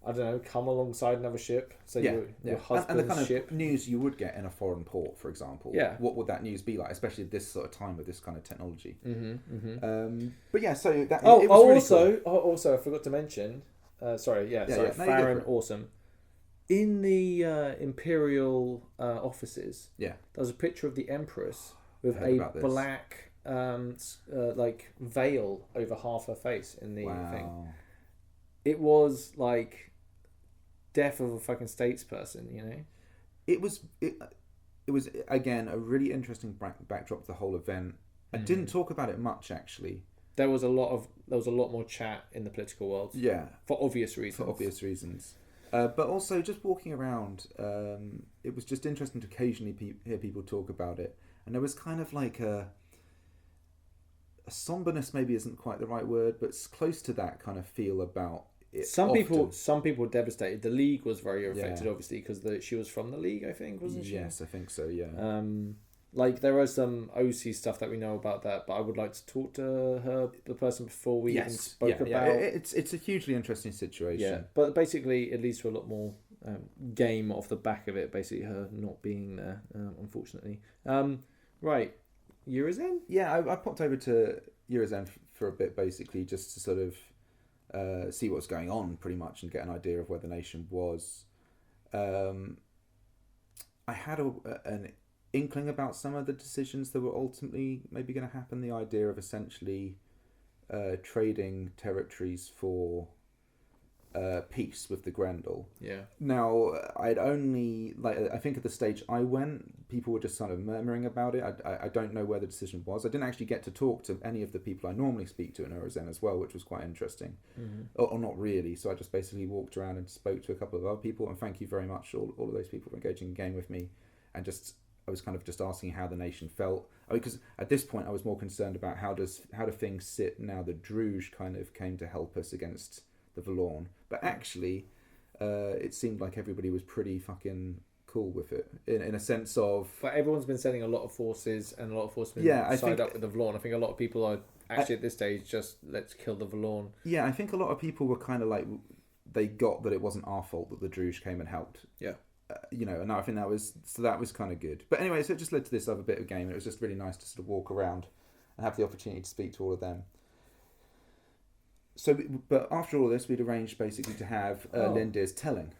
I don't know, come alongside another ship, say your husband's and the kind ship. of news you would get in a foreign port, for example. Yeah. What would that news be like, especially at this sort of time with this kind of technology? But yeah, so that. Oh, it was really cool. also, I forgot to mention. Farron, awesome. In the Imperial offices, there was a picture of the Empress with a black like veil over half her face in the thing. it was like death of a fucking statesperson, you know. It was again a really interesting backdrop to the whole event. I didn't talk about it much actually. There was a lot more chat in the political world. Yeah, for obvious reasons. But also just walking around, it was just interesting to occasionally hear people talk about it, and there was kind of like a somberness. Maybe isn't quite the right word, but it's close to that kind of feel about it. Some people were devastated. The League was very affected, obviously, because she was from the League, I think, wasn't she? Yes, I think so. Yeah. Like there was some OC stuff that we know about that, but I would like to talk to her, the person before we even spoke about. Yeah. It's a hugely interesting situation. Yeah, but basically it leads to a lot more game off the back of it. Basically, her not being there, unfortunately. Right, Urizen? Yeah, I popped over to Urizen for a bit, basically, just to sort of see what was going on, pretty much, and get an idea of where the nation was. I had an inkling about some of the decisions that were ultimately maybe going to happen. The idea of essentially trading territories for peace with the Grendel. Yeah. Now, I'd only, I think at the stage I went, people were just sort of murmuring about it. I don't know where the decision was. I didn't actually get to talk to any of the people I normally speak to in Urizen as well, which was quite interesting. Mm-hmm. Or not really. So I just basically walked around and spoke to a couple of other people, and thank you very much, all of those people for engaging in the game with me, and I was kind of just asking how the nation felt, because at this point I was more concerned about how do things sit now that Druge kind of came to help us against the Valorn. But actually, it seemed like everybody was pretty fucking cool with it, in a sense of... But everyone's been sending a lot of forces, and a lot of forces have been signed up with the Valorn. I think a lot of people are actually at this stage just, let's kill the Valorn. Yeah, I think a lot of people were kind of like, they got that it wasn't our fault that the Druge came and helped. Yeah. And I think that was kind of good. But anyway, so it just led to this other bit of game, and it was just really nice to sort of walk around and have the opportunity to speak to all of them. So, but after all this, we'd arranged basically to have Lindir's telling.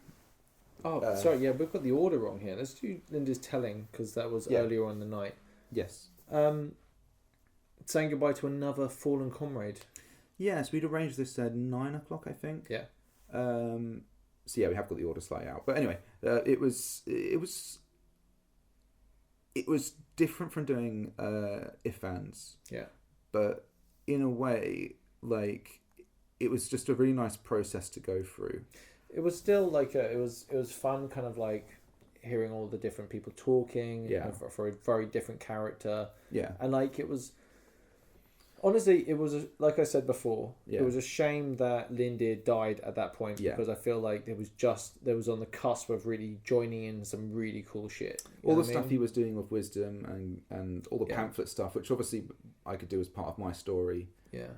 Oh, sorry, yeah, we've got the order wrong here. Let's do Lindir's telling, because that was earlier on in the night. Yes. Saying goodbye to another fallen comrade. Yes, we'd arranged this at 9 o'clock, I think. Yeah. So yeah, we have got the order slightly out, but anyway, it was different from doing Ifans. Yeah. But in a way, like, it was just a really nice process to go through. It was still like it was fun, kind of like hearing all the different people talking. Yeah. For a very different character. Yeah. And like it was. Honestly, it was like I said before. Yeah. It was a shame that Lindir died at that point, because I feel like there was on the cusp of really joining in some really cool shit. All the stuff he was doing with wisdom and all the pamphlet stuff, which obviously I could do as part of my story. Yeah.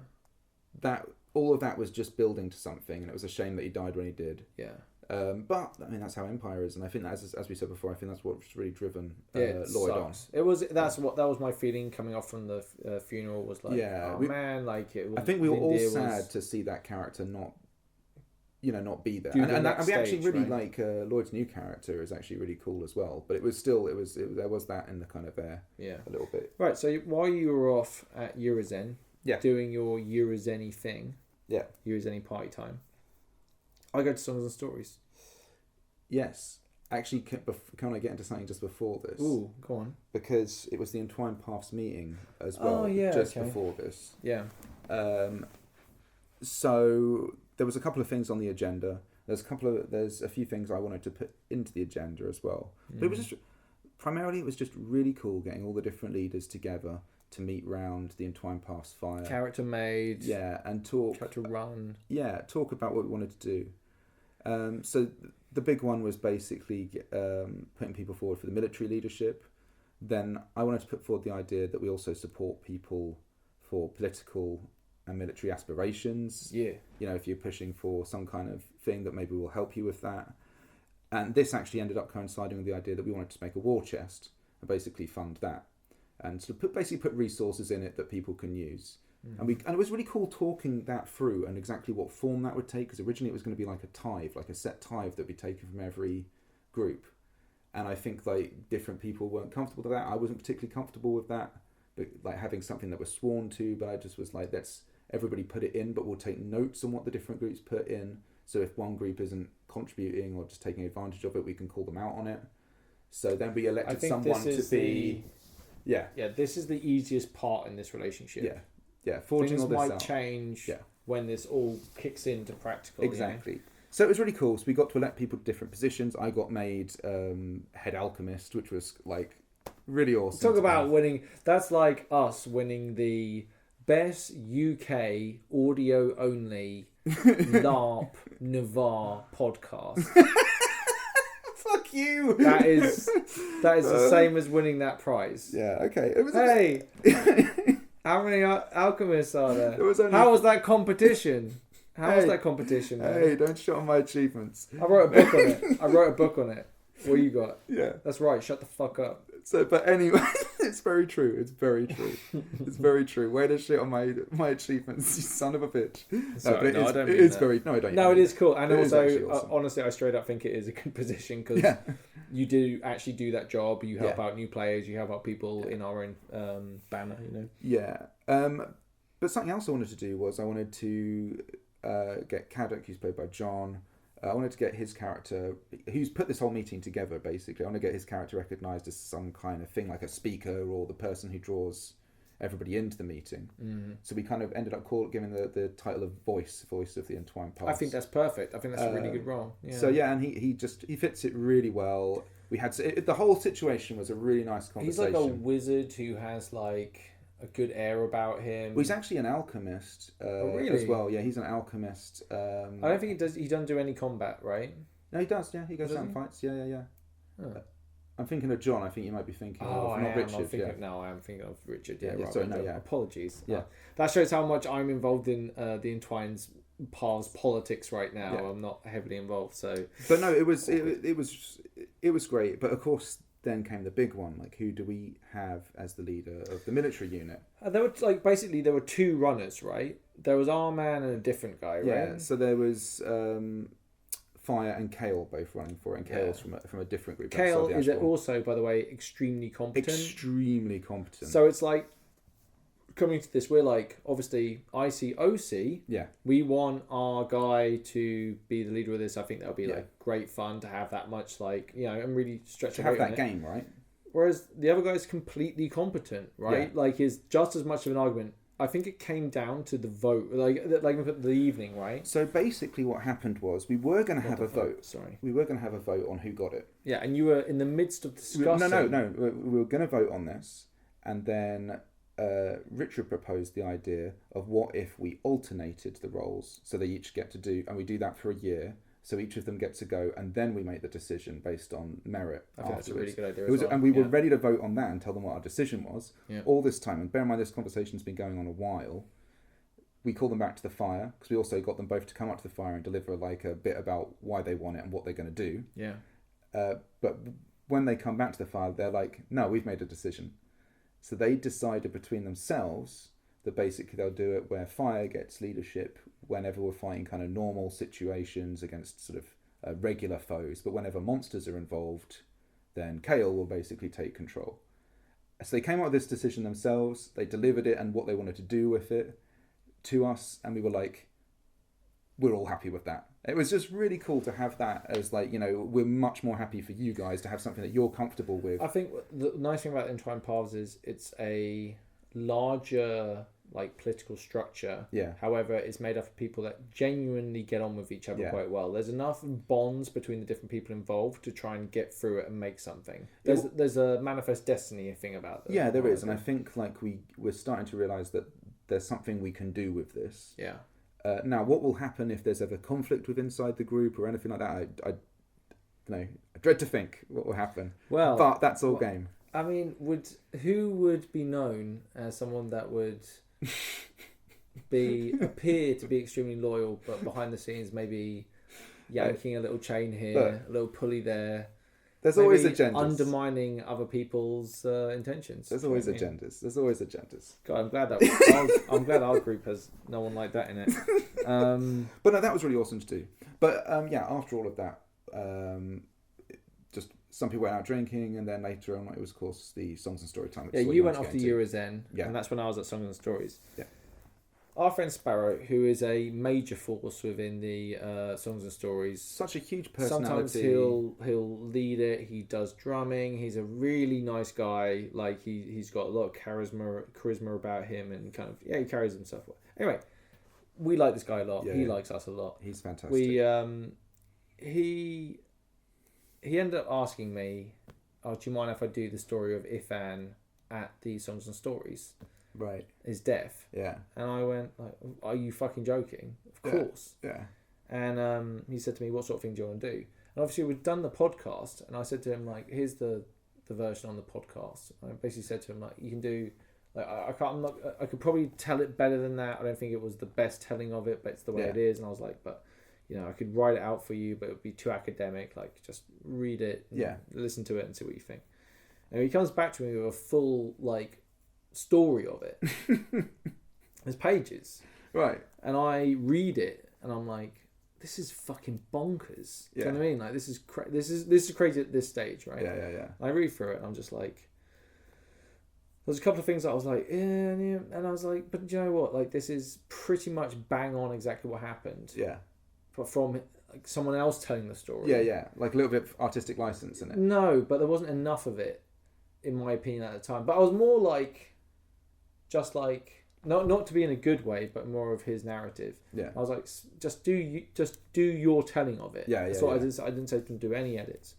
That all of that was just building to something, and it was a shame that he died when he did. Yeah. But I mean, that's how Empire is, and I think that, as we said before, I think that's what's really driven Lloyd on. That was my feeling coming off from the funeral, was like, like it was. I think we were all sad to see that character not be there, and we actually really like Lloyd's new character is actually really cool as well. But it was still there was that in the kind of air, a little bit. Right. So while you were off at Urizen, doing your Urizen-y thing, Urizen-y party time, I go to Songs and Stories. Yes. Actually, can I get into something just before this? Ooh, go on. Because it was the Entwined Paths meeting as well, before this. Yeah. So there was a couple of things on the agenda. There's a few things I wanted to put into the agenda as well. But it was just really cool getting all the different leaders together to meet round the Entwined Paths fire. Character made. Yeah, and talk. Character run. Yeah, talk about what we wanted to do. So the big one was basically putting people forward for the military leadership. Then I wanted to put forward the idea that we also support people for political and military aspirations. Yeah. If you're pushing for some kind of thing, that maybe will help you with that. And this actually ended up coinciding with the idea that we wanted to make a war chest and basically fund that. And sort of put resources in it that people can use. And it was really cool talking that through and exactly what form that would take, because originally it was going to be like a tithe, like a set tithe that would be taken from every group. And I think like different people weren't comfortable with that. I wasn't particularly comfortable with that, but like having something that was sworn to. But I just was like, everybody put it in, but we'll take notes on what the different groups put in. So if one group isn't contributing or just taking advantage of it, we can call them out on it. So then we elected someone to be... Yeah, this is the easiest part in this relationship. Yeah. Forging all this might out. change when this all kicks into practical. Exactly. So it was really cool. So we got to elect people to different positions. I got made head alchemist, which was like really awesome. Talk about winning. That's like us winning the best UK audio only LARP Navarre podcast. Fuck you. That is the same as winning that prize. Yeah. Okay. It was how many alchemists are there? Only... How was that competition? Was that competition? Hey, don't shut on my achievements. I wrote a book on it. What you got? Yeah. That's right. Shut the fuck up. So, but anyway, it's very true. It's very true. Way to shit on my achievements, you son of a bitch. Sorry, I don't. It is cool. And also, awesome. Honestly, I straight up think it is a good position because you do actually do that job. You help out new players. You help out people in our own banner. You know. Yeah. But something else I wanted to do was I wanted to get Caddock, who's played by John. I wanted to get his character, who's put this whole meeting together, basically. I want to get his character recognised as some kind of thing, like a speaker or the person who draws everybody into the meeting. Mm. So we kind of ended up giving the title of voice of the Entwined Paths. I think that's perfect. I think that's a really good role. Yeah. So and he fits it really well. We had the whole situation was a really nice conversation. He's like a wizard who has like a good air about him. Well, he's actually an alchemist really? as well. Yeah, he's an alchemist. I don't think he does. He doesn't do any combat, right? No, he does. Yeah, he goes out and fights. Yeah. Oh. I'm thinking of John. I think you might be thinking of not Richard. No, I am thinking of Richard. Yeah, yeah right. Sorry, no, yeah. Apologies. Yeah, that shows how much I'm involved in the Entwined Paths politics right now. Yeah. I'm not heavily involved, so. But no, it was great. But of course, then came the big one. Like, who do we have as the leader of the military unit? There were two runners, right? There was our man and a different guy, right? Yeah. So there was Fire and Kale both running for it, and Kale's from a different group. Kale is also, by the way, extremely competent. Extremely competent. So it's like, coming to this, we're like, obviously, ICOC. Yeah. We want our guy to be the leader of this. I think that would be like great fun to have that much, like, you know, and really stretch to have that game, right? Whereas the other guy's completely competent, right? Yeah. Like, is just as much of an argument. I think it came down to the vote, like the evening, right? So basically, what happened was we were going to have a vote. Sorry, we were going to have a vote on who got it. Yeah, and you were in the midst of discussing. No. We were going to vote on this, and then Richard proposed the idea of what if we alternated the roles, so they each get to do, and we do that for a year. So each of them gets to go, and then we make the decision based on merit. I think that's a really good idea. And we were ready to vote on that and tell them what our decision was. Yeah. All this time, and bear in mind this conversation's been going on a while. We called them back to the fire because we also got them both to come up to the fire and deliver like a bit about why they want it and what they're going to do. Yeah. But when they come back to the fire, they're like, "No, we've made a decision." So they decided between themselves that basically they'll do it where Fire gets leadership whenever we're fighting kind of normal situations against sort of regular foes, but whenever monsters are involved, then Kale will basically take control. So they came up with this decision themselves, they delivered it and what they wanted to do with it to us, and we were like, we're all happy with that. It was just really cool to have that as like, you know, we're much more happy for you guys to have something that you're comfortable with. I think the nice thing about Entwined Paths is it's a larger like political structure. Yeah. However, it's made up of people that genuinely get on with each other quite well. There's enough bonds between the different people involved to try and get through it and make something. There's a manifest destiny thing about it. Yeah, there is, and I think like we're starting to realise that there's something we can do with this. Yeah. Now, what will happen if there's ever conflict with inside the group or anything like that? I dread to think what will happen. Well, but that's all game. I mean, who would be known as someone that would appear to be extremely loyal, but behind the scenes maybe yanking a little chain here, a little pulley there. There's always agendas. Undermining other people's intentions. There's always agendas. There's always agendas. God, I'm glad our group has no one like that in it. But no, that was really awesome to do. But after all of that, just some people went out drinking, and then later on it was, of course, the Songs and Story time. Yeah, you went off to Eurozen, and that's when I was at Songs and Stories. Yeah. our friend Sparrow, who is a major force within the songs and stories. Such a huge personality. Sometimes he'll lead it. He does drumming. He's a really nice guy. Like he's got a lot of charisma about him, and kind of he carries himself well. Anyway, we like this guy a lot. He likes us a lot. He's fantastic. He ended up asking me, "Oh, do you mind if I do the story of Ifan at the Songs and Stories?" Right. Is deaf. Yeah. And I went, like, "Are you fucking joking?" Of course. Yeah. And he said to me, "What sort of thing do you want to do?" And obviously we'd done the podcast, and I said to him, like, "Here's the version on the podcast." I basically said to him, like, "You can do, like, I could probably tell it better than that. I don't think it was the best telling of it, but it's the way it is." And I was like, "But, you know, I could write it out for you, but it would be too academic. Like, just read it, and listen to it, and see what you think." And he comes back to me with a full, like, story of it. There's pages. Right. And I read it, and I'm like, this is fucking bonkers. Do you know what I mean? Like, this is crazy at this stage, right? Yeah. And I read through it, and I'm just like, there's a couple of things that I was like, and I was like, but do you know what? Like, this is pretty much bang on exactly what happened. Yeah. But from like someone else telling the story. Yeah. Like a little bit of artistic license in it. No, but there wasn't enough of it, in my opinion, at the time. But I was more like, just like, not to be in a good way, but more of his narrative. Yeah. I was like, just do your telling of it. Yeah. So I didn't say to him do any edits.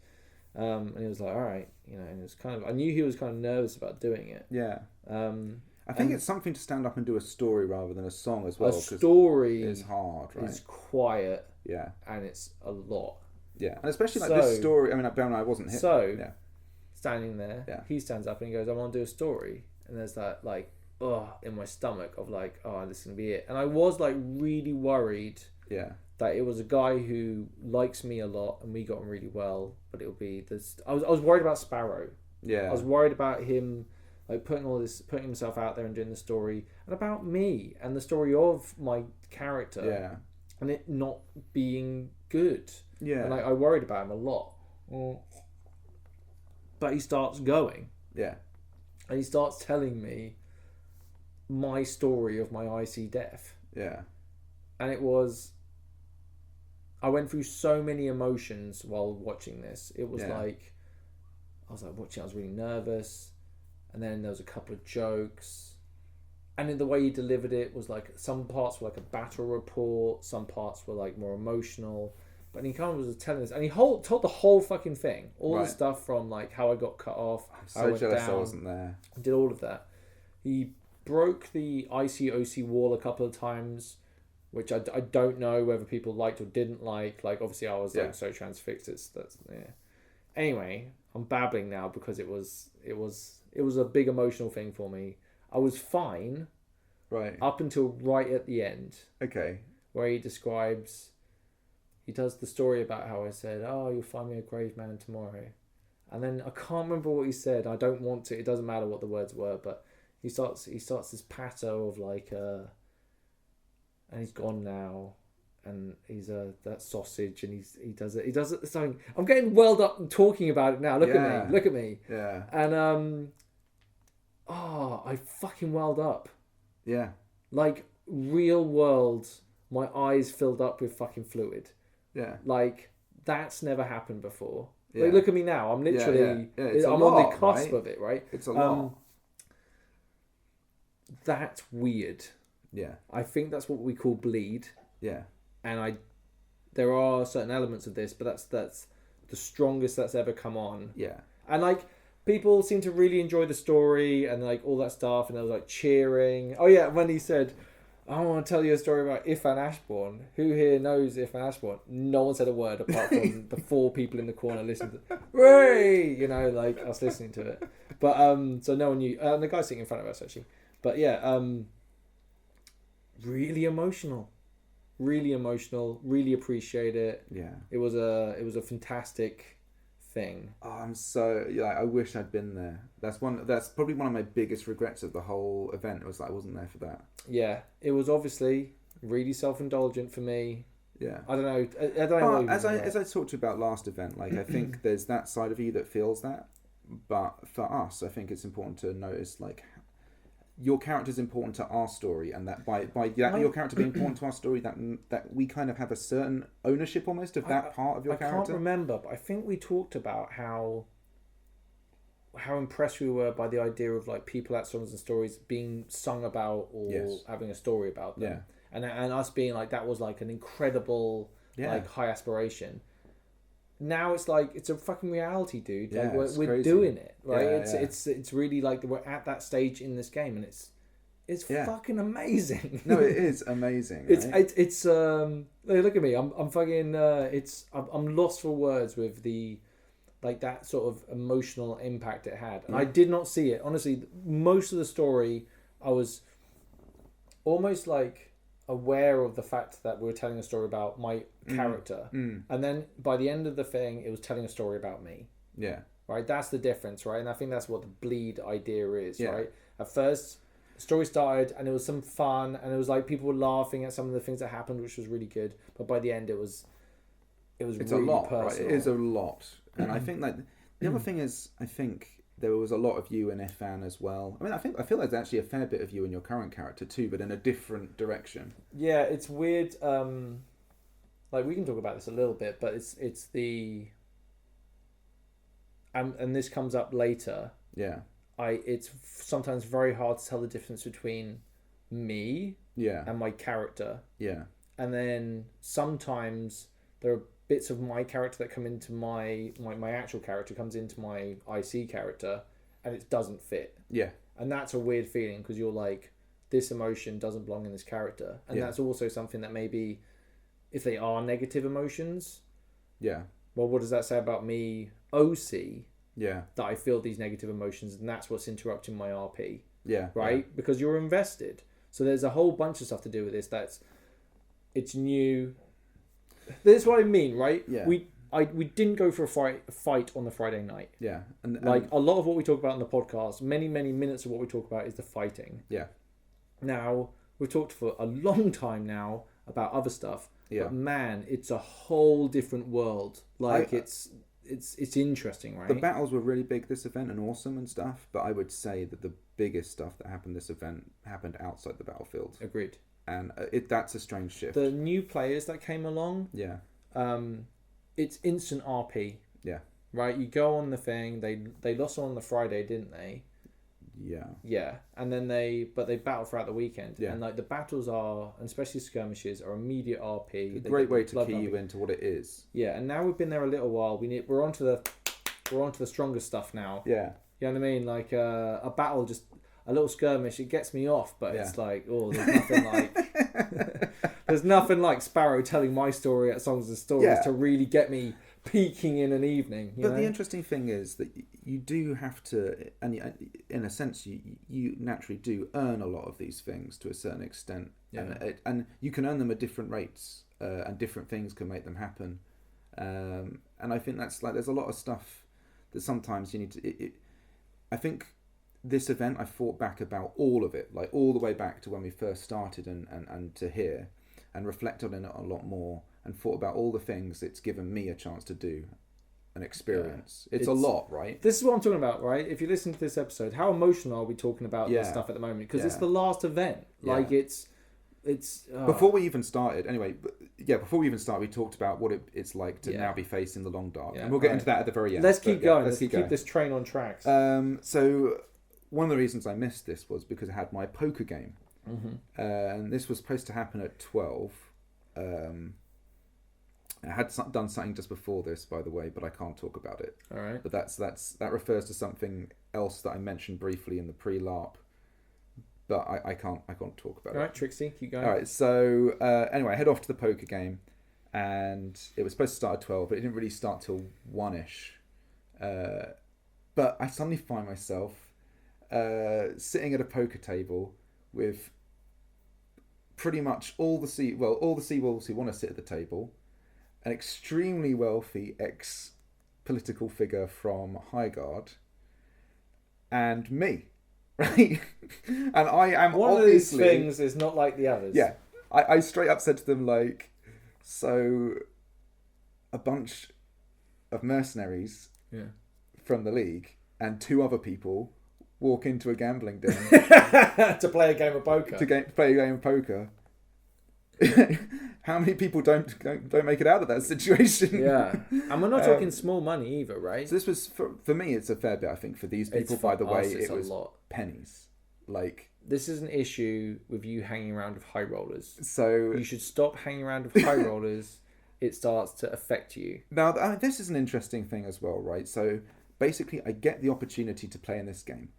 And he was like, all right, you know, and it was kind of, I knew he was kind of nervous about doing it. Yeah. I think it's something to stand up and do a story rather than a song as well. A story is hard, right? It's quiet. Yeah. And it's a lot. Yeah. And especially like this story, I mean, I wasn't here. So, yeah. Standing there, he stands up and he goes, "I want to do a story." And there's that, like, in my stomach of like, oh, this is going to be it. And I was like really worried that it was a guy who likes me a lot and we got on really well, but it'll be this. I was worried about Sparrow. Yeah. I was worried about him, like putting himself out there and doing the story, and about me and the story of my character. Yeah. And it not being good. Yeah. And I worried about him a lot. But he starts going. Yeah. And he starts telling me my story of my IC death. Yeah. And I went through so many emotions while watching this. It was like, I was like watching, I was really nervous. And then there was a couple of jokes. And in the way he delivered it was like, some parts were like a battle report, some parts were like more emotional. But he kind of was telling us, and he told the whole fucking thing. All the stuff from like how I got cut off, I'm so jealous I wasn't there. Did all of that. He broke the ICOC wall a couple of times, which I don't know whether people liked or didn't like. Like, obviously I was like so transfixed. Anyway, I'm babbling now because it was a big emotional thing for me. I was fine. Right. Up until right at the end. Okay. Where he does the story about how I said, "Oh, you'll find me a grave man tomorrow." And then I can't remember what he said. I don't want to. It doesn't matter what the words were, but he starts this patter of like and he's gone now, and he's that sausage, and he does it something. I'm getting welled up talking about it now. Look at me. Yeah. And I fucking welled up. Yeah. Like real world, my eyes filled up with fucking fluid. Yeah. Like, that's never happened before. Yeah. Like, look at me now. I'm literally... Yeah. I'm on the cusp of it, right? It's a lot. That's weird. Yeah. I think that's what we call bleed. Yeah. And there are certain elements of this, but that's the strongest that's ever come on. Yeah. And, like, people seem to really enjoy the story and, like, all that stuff. And there was, like, cheering. Oh, yeah, when he said... I want to tell you a story about Ifan Ashbourne. Who here knows Ifan Ashbourne? No one said a word apart from the 4 people in the corner listening to Ray! You know, like us listening to it. But so no one knew. And the guy sitting in front of us actually. But yeah, really emotional. Really appreciate it. Yeah. It was a fantastic thing. Oh, I'm so I wish I'd been there. That's probably one of my biggest regrets of the whole event. It was that I wasn't there for that. Yeah, it was obviously really self-indulgent for me. Yeah, I don't know. As I talked to you about last event, like I think there's that side of you that feels that, but for us, I think it's important to notice like your character's important to our story, and that by that, your character being important to our story, that we kind of have a certain ownership almost of that part of your character. I can't remember, but I think we talked about how impressed we were by the idea of like people at songs and stories being sung about or having a story about them. And us being like that was like an incredible like high aspiration. Now it's like it's a fucking reality, dude. Like we're doing it, right? It's really like we're at that stage in this game, and it's fucking amazing. No, it is amazing. Right? It's look at me. I'm fucking I'm lost for words with the like that sort of emotional impact it had. And I did not see it. Honestly, most of the story I was almost like aware of the fact that we were telling a story about my character, and then by the end of the thing it was telling a story about me. Right, that's the difference, right? And I think that's what the bleed idea is. Right, at first the story started and it was some fun and it was like people were laughing at some of the things that happened, which was really good, but by the end it's really a lot personal. right? It is a lot. And I think like the other thing is, I think there was a lot of you in Ifan as well. I mean, I feel like there's actually a fair bit of you in your current character too, but in a different direction. Yeah, it's weird. Like we can talk about this a little bit, but it's the and this comes up later. It's sometimes very hard to tell the difference between me and my character. And then sometimes there are bits of my character that come into my actual character comes into my IC character, and it doesn't fit. And that's a weird feeling because you're like, this emotion doesn't belong in this character, and that's also something that maybe if they are negative emotions, well, what does that say about me, OC? That I feel these negative emotions, and that's what's interrupting my RP. Right, because you're invested. So there's a whole bunch of stuff to do with this. It's new. That's what I mean, right? We didn't go for a fight on the Friday night. And like a lot of what we talk about on the podcast, many minutes of what we talk about is the fighting. Now we've talked for a long time now about other stuff, but man, it's a whole different world. Like it's interesting, right? The battles were really big this event and awesome and stuff, but I would say that the biggest stuff that happened this event happened outside the battlefield. Agreed. And that's a strange shift. The new players that came along, it's instant RP. Right, you go on the thing. They lost on the Friday, didn't they? And then they battle throughout the weekend. And like the battles are, and especially skirmishes, are immediate RP. A great way to key you into what it is. And now we've been there a little while. We're onto the stronger stuff now. You know what I mean? Like a battle, just a little skirmish, it gets me off, but it's like, there's nothing like Sparrow telling my story at Songs and Stories to really get me peaking in an evening. You know? The interesting thing is that you do have to, and in a sense, you naturally do earn a lot of these things to a certain extent, and you can earn them at different rates, and different things can make them happen. And I think that's like there's a lot of stuff that sometimes you need to. I think. This event, I thought back about all of it, like all the way back to when we first started and to here, and reflected on it a lot more, and thought about all the things it's given me a chance to do and experience. It's a lot, right? This is what I'm talking about, right? If you listen to this episode, how emotional are we talking about this stuff at the moment? Because it's the last event. Like it's Before we even started, we talked about what it's like to now be facing the long dark. And we'll get into that at the very end. Let's keep going. Let's keep this train on tracks. So one of the reasons I missed this was because I had my poker game. And this was supposed to happen at 12. I had done something just before this, by the way, but I can't talk about it. All right. But that refers to something else that I mentioned briefly in the pre-LARP, but I can't talk about it. All right, Trixie, keep going. All right, so anyway, I head off to the poker game, and it was supposed to start at 12, but it didn't really start till 1ish. But I suddenly find myself sitting at a poker table with pretty much all the Seawolves who want to sit at the table, an extremely wealthy ex-political figure from Highguard, and me, right? And I am one of these things is not like the others. Yeah, I straight up said to them, like, so a bunch of mercenaries from the League and 2 other people walk into a gambling den to play a game of poker. Play a game of poker. How many people don't make it out of that situation? Yeah, and we're not talking small money either, right? So this was for me. It's a fair bit, I think. For these people, by the way, it was a lot. Pennies. Like, this is an issue with you hanging around with high rollers. So you should stop hanging around with high rollers. It starts to affect you. Now, this is an interesting thing as well, right? So basically, I get the opportunity to play in this game,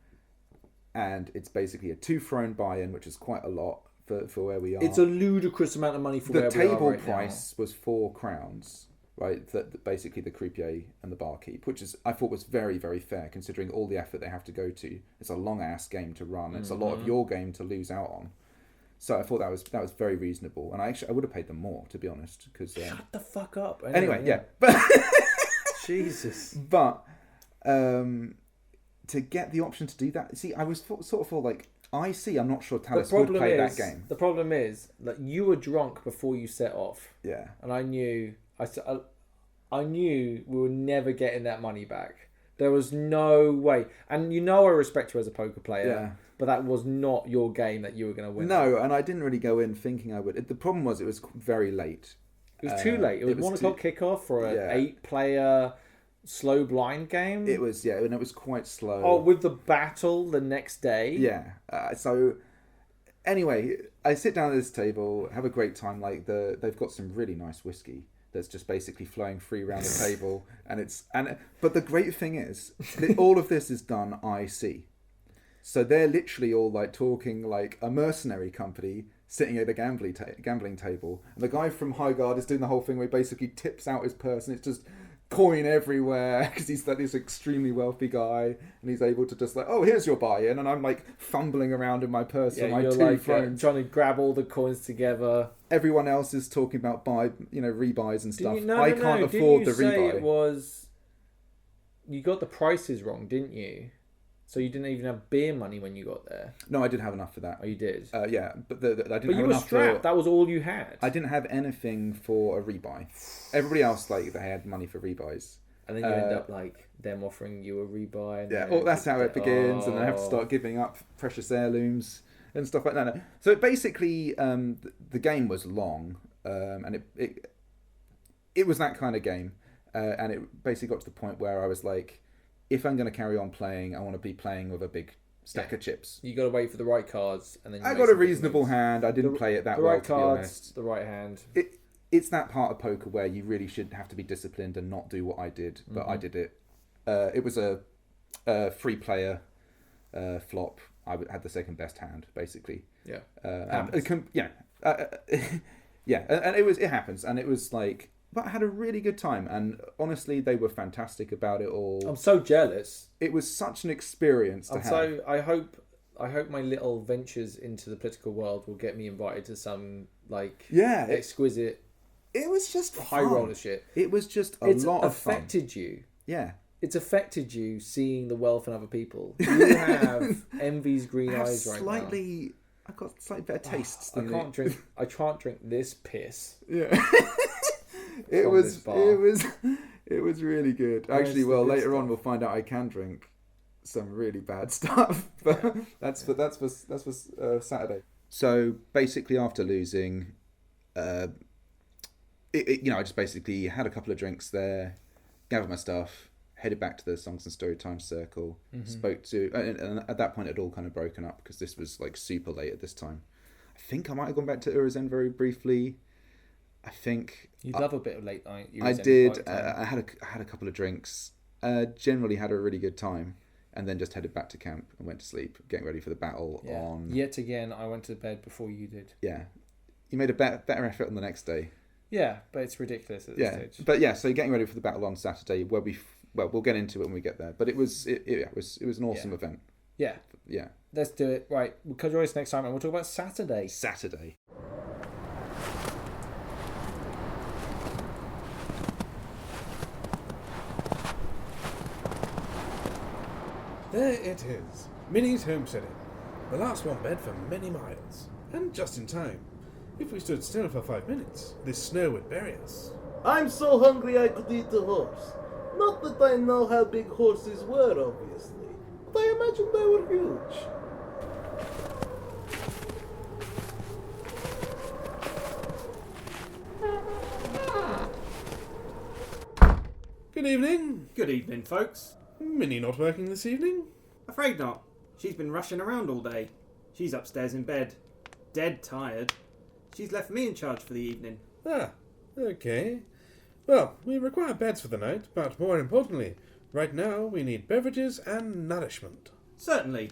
and it's basically a 2 throne buy-in, which is quite a lot for where we are. It's a ludicrous amount of money for where we are. The table right price was 4 crowns, right? That basically the croupier and the barkeep, which I thought was very, very fair considering all the effort they have to go to. It's a long ass game to run. It's a lot of your game to lose out on. So I thought that was very reasonable, and I would have paid them more, to be honest. Because shut the fuck up. Anyway, yeah. But Jesus. But to get the option to do that, see, I was sort of like, I'm not sure Talis would play that game. The problem is that you were drunk before you set off. Yeah. And I knew we were never getting that money back. There was no way. And I respect you as a poker player. Yeah. But that was not your game that you were going to win. No, and I didn't really go in thinking I would. The problem was it was very late. It was too late. It was 1 o'clock kickoff for an 8-player slow blind game. It was, and it was quite slow. Oh, with the battle the next day. Yeah. So anyway, I sit down at this table, have a great time. Like they've got some really nice whiskey that's just basically flowing free around the table, but the great thing is that all of this is done IC. So they're literally all like talking like a mercenary company sitting at a gambling table, and the guy from High Guard is doing the whole thing where he basically tips out his purse, and it's just coin everywhere because he's like this extremely wealthy guy, and he's able to just like, oh, here's your buy-in, and I'm like fumbling around in my purse for my you're 2 like, thrones, trying to grab all the coins together. Everyone else is talking about rebuys and stuff. Didn't you, I can't afford the rebuy. It was, you got the prices wrong, didn't you? So you didn't even have beer money when you got there. No, I did have enough for that. Oh, you did. Yeah, but I didn't. But have you were enough strapped. That was all you had. I didn't have anything for a rebuy. Everybody else they had money for rebuys. And then you end up like them offering you a rebuy. And yeah, that's how it begins, and I have to start giving up precious heirlooms and stuff like that. So basically, the game was long, and it was that kind of game, and it basically got to the point where I was like, if I'm going to carry on playing, I want to be playing with a big stack of chips. You got to wait for the right cards, and then I got a reasonable hand. I didn't play it that well, to be honest. The right hand. It's that part of poker where you really should have to be disciplined and not do what I did, but I did it. It was a 3-player flop. I had the second best hand, basically. Yeah. And it happens, and it was like, but I had a really good time, and honestly, they were fantastic about it all. I'm so jealous. It was such an experience to have. So I hope my little ventures into the political world will get me invited to some exquisite. It was just high roller shit. It was just a lot of fun. It's affected you. Yeah. It's affected you seeing the wealth in other people. You have envy's green eyes right now. I've got slightly better tastes I than can't drink this piss. Yeah. It was really good. Actually, later on we'll find out I can drink some really bad stuff. But that's for Saturday. So basically, after losing, I just basically had a couple of drinks there, gathered my stuff, headed back to the Songs and Storytime circle. Spoke to, and at that point it had all kind of broken up because this was like super late at this time. I think I might have gone back to Urizen very briefly. I think you'd love a bit of late night. I did. I had a couple of drinks. Generally had a really good time, and then just headed back to camp and went to sleep, getting ready for the battle on. Yet again, I went to bed before you did. Yeah, you made a better effort on the next day. Yeah, but it's ridiculous at this stage. But so getting ready for the battle on Saturday, where we'll get into it when we get there. But it was an awesome event. Yeah. Yeah. Let's do it. Right, we'll join us next time, and we'll talk about Saturday. There it is, Minnie's homesteading. The last one bed for many miles, and just in time. If we stood still for 5 minutes, this snow would bury us. I'm so hungry I could eat a horse. Not that I know how big horses were, obviously, but I imagine they were huge. Good evening. Good evening, folks. Minnie not working this evening? Afraid not. She's been rushing around all day. She's upstairs in bed. Dead tired. She's left me in charge for the evening. Ah, okay. Well, we require beds for the night, but more importantly, right now we need beverages and nourishment. Certainly.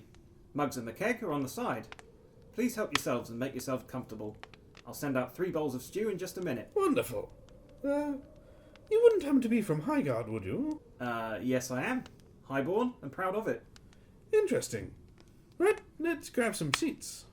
Mugs and the keg are on the side. Please help yourselves and make yourselves comfortable. I'll send out 3 bowls of stew in just a minute. Wonderful. You wouldn't happen to be from Highguard, would you? Yes I am. Highborn and proud of it. Interesting. Right, let's grab some seats.